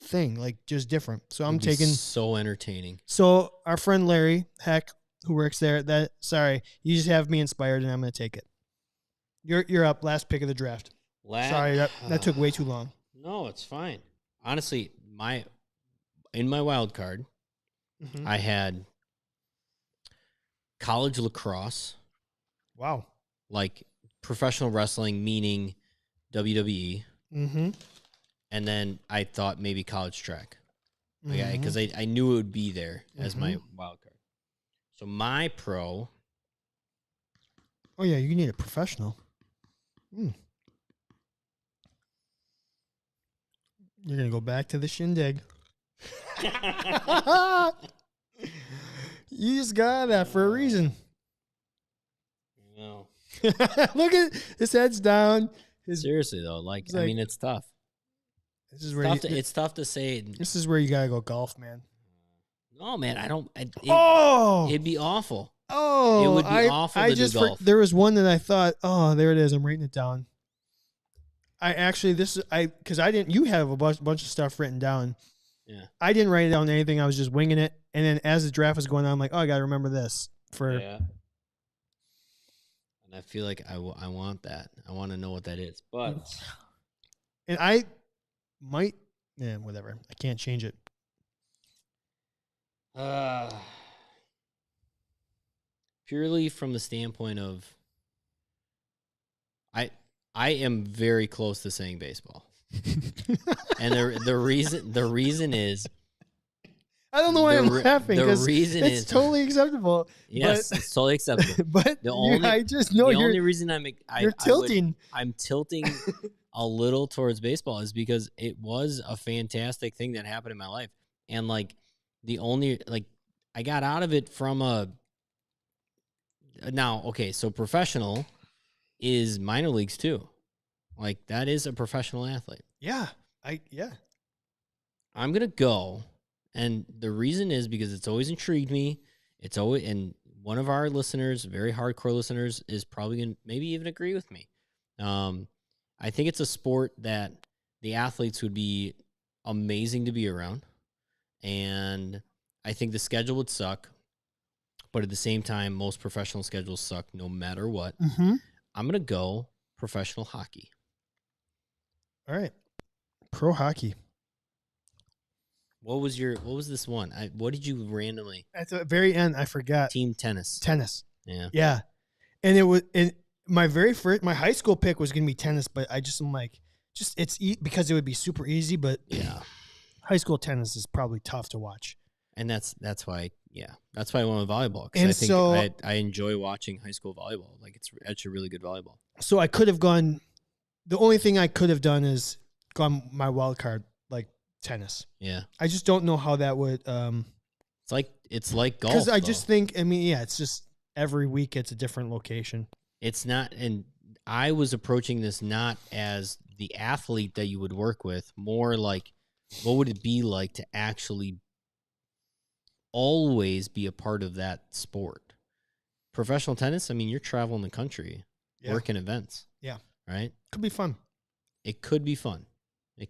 thing, like just different. So I'm taking so entertaining. So our friend Larry Heck, who works there, you just have me inspired and I'm going to take it. You're up. Last pick of the draft. Sorry, that took way too long. No, it's fine. Honestly, in my wild card, I had college lacrosse. Wow. Like professional wrestling, meaning WWE. Mm-hmm. And then I thought maybe college track. Because I knew it would be there as my wild card. So my pro. Oh, yeah, you need a professional. You're going to go back to the shindig. You just got that for a reason. No. Look at his head's down. Seriously, though. I mean, it's tough. This is where it's tough to say. This is where you gotta go golf, man. No, man, I don't. It'd be awful. Oh, it would be awful to do golf. There was one that I thought, oh, there it is. I'm writing it down. Because I didn't. You have a bunch of stuff written down. Yeah. I didn't write down anything. I was just winging it, and then as the draft was going on, I'm like, oh, I gotta remember this for. Yeah. And I feel like I want that. I want to know what that is, but. And I might, whatever. I can't change it. Purely from the standpoint of, I am very close to saying baseball, and the reason is, I don't know why I'm laughing. The reason it's totally acceptable. Yes, it's totally acceptable. But I just know the only reason you're tilting. I'm tilting a little towards baseball is because it was a fantastic thing that happened in my life, and like I got out of it from so professional is minor leagues too. Like that is a professional athlete. Yeah. I'm going to go. And the reason is because it's always intrigued me. And one of our listeners, very hardcore listeners, is probably going to maybe even agree with me. I think it's a sport that the athletes would be amazing to be around. And I think the schedule would suck. But at the same time, most professional schedules suck no matter what. Mm-hmm. I'm going to go professional hockey. All right. Pro hockey. What was this one? What did you randomly? At the very end, I forgot. Team tennis. Tennis. Yeah. And it was my high school pick was going to be tennis, but I'm like, because it would be super easy, but yeah. High school tennis is probably tough to watch. And that's why I went with volleyball. Because I enjoy watching high school volleyball. Like it's actually really good volleyball. So I could have gone. The only thing I could have done is gone my wild card, like tennis. Yeah. I just don't know how that would. It's like golf. Because I just think, it's just every week it's a different location. It's not, and I was approaching this not as the athlete that you would work with, more like what would it be like to actually always be a part of that sport. Professional tennis, you're traveling the country, working events. Yeah. Right? Could be fun. It could be fun. I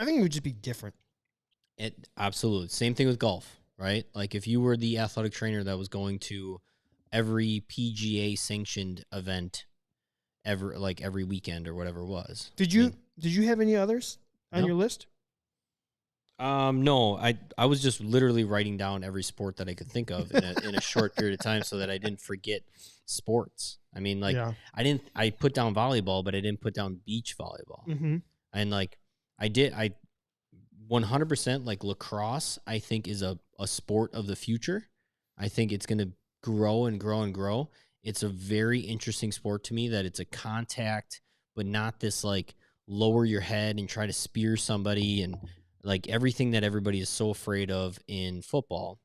think it would just be different. Absolutely. Same thing with golf, right? Like if you were the athletic trainer that was going to every PGA sanctioned event every weekend or whatever it was. Did you have any others on your list? No, I was just literally writing down every sport that I could think of in a short period of time so that I didn't forget sports. I put down volleyball, but I didn't put down beach volleyball. Mm-hmm. And I 100% like lacrosse, I think is a sport of the future. I think it's going to grow and grow and grow. It's a very interesting sport to me that it's a contact, but not this like lower your head and try to spear somebody and like everything that everybody is so afraid of in football.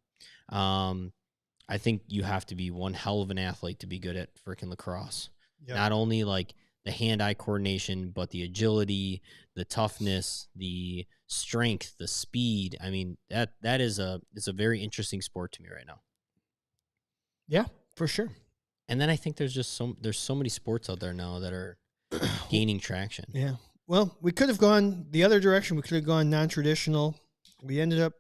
I think you have to be one hell of an athlete to be good at freaking lacrosse. Yep. Not only like the hand-eye coordination, but the agility, the toughness, the strength, the speed. That is it's a very interesting sport to me right now. Yeah, for sure. And then I think there's so many sports out there now that are gaining traction. Yeah. Well, we could have gone the other direction. We could have gone non-traditional. We ended up,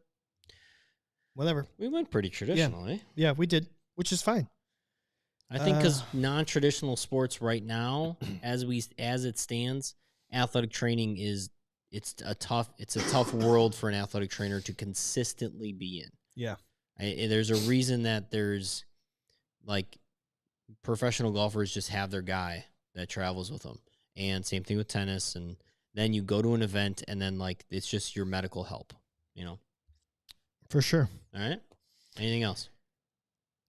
whatever. We went pretty traditional, eh? Yeah, we did, which is fine. I think because non-traditional sports right now, as it stands, athletic training it's a tough world for an athletic trainer to consistently be in. Yeah. There's a reason that there's like professional golfers just have their guy that travels with them. And same thing with tennis. And then you go to an event and then like, it's just your medical help, For sure. All right. Anything else?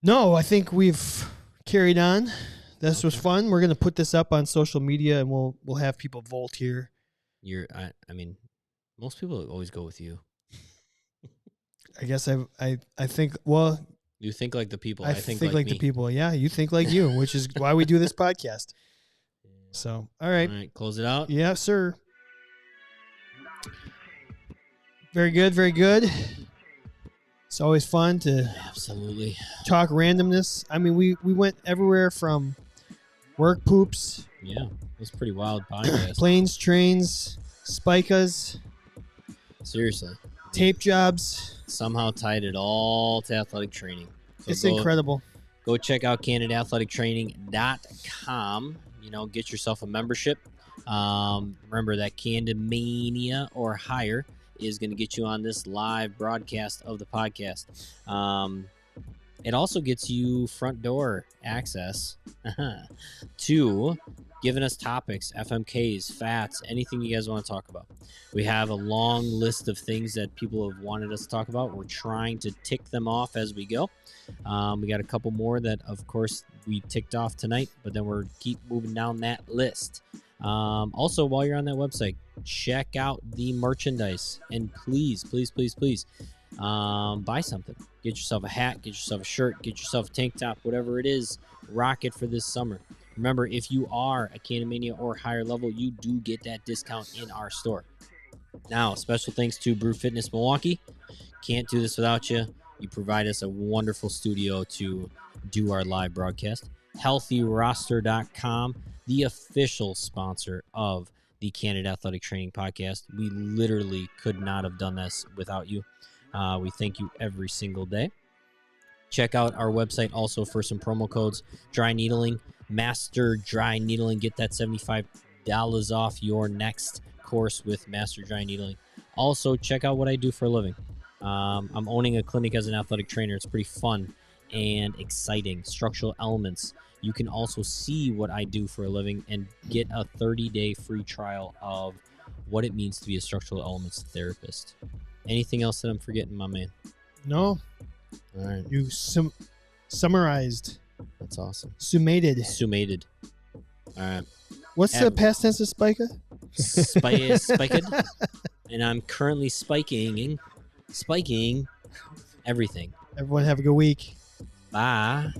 No, I think we've carried on. This was fun. We're going to put this up on social media and we'll have people vote here. Most people always go with you. I guess I think, well, you think like the people. I think like the people. Yeah, you think like you, which is why we do this podcast. So, all right. All right, close it out. Yeah, sir. Very good, very good. It's always fun to absolutely talk randomness. I mean, we went everywhere from work poops. Yeah, it was a pretty wild podcast. Planes, trains, spikas. Seriously. Tape jobs. Somehow tied it all to athletic training. So it's incredible. Go check out CandidAthleticTraining.com. Get yourself a membership. Remember that Candid Mania or higher is going to get you on this live broadcast of the podcast. It also gets you front door access to giving us topics, FMKs, fats, anything you guys want to talk about. We have a long list of things that people have wanted us to talk about. We're trying to tick them off as we go. We got a couple more that, of course, we ticked off tonight, but then we're keep moving down that list. Also, while you're on that website, check out the merchandise, and please buy something. Get yourself a hat, get yourself a shirt, get yourself a tank top, whatever it is. Rock it for this summer. Remember, if you are a Candid Mania or higher level, you do get that discount in our store. Now, special thanks to Brew Fitness Milwaukee. Can't do this without you. You provide us a wonderful studio to do our live broadcast. HealthyRoster.com, the official sponsor of the Candid Athletic Training Podcast. We literally could not have done this without you. We thank you every single day. Check out our website also for some promo codes. Dry needling, Master Dry Needling. Get that $75 off your next course with Master Dry Needling. Also, check out what I do for a living. I'm owning a clinic as an athletic trainer. It's pretty fun and exciting. Structural Elements. You can also see what I do for a living and get a 30-day free trial of what it means to be a structural elements therapist. Anything else that I'm forgetting, my man? No. All right. You summarized. That's awesome. Summated. All right. What's the past tense of spica? Spiked. And I'm currently spiking everything. Everyone have a good week. Bye.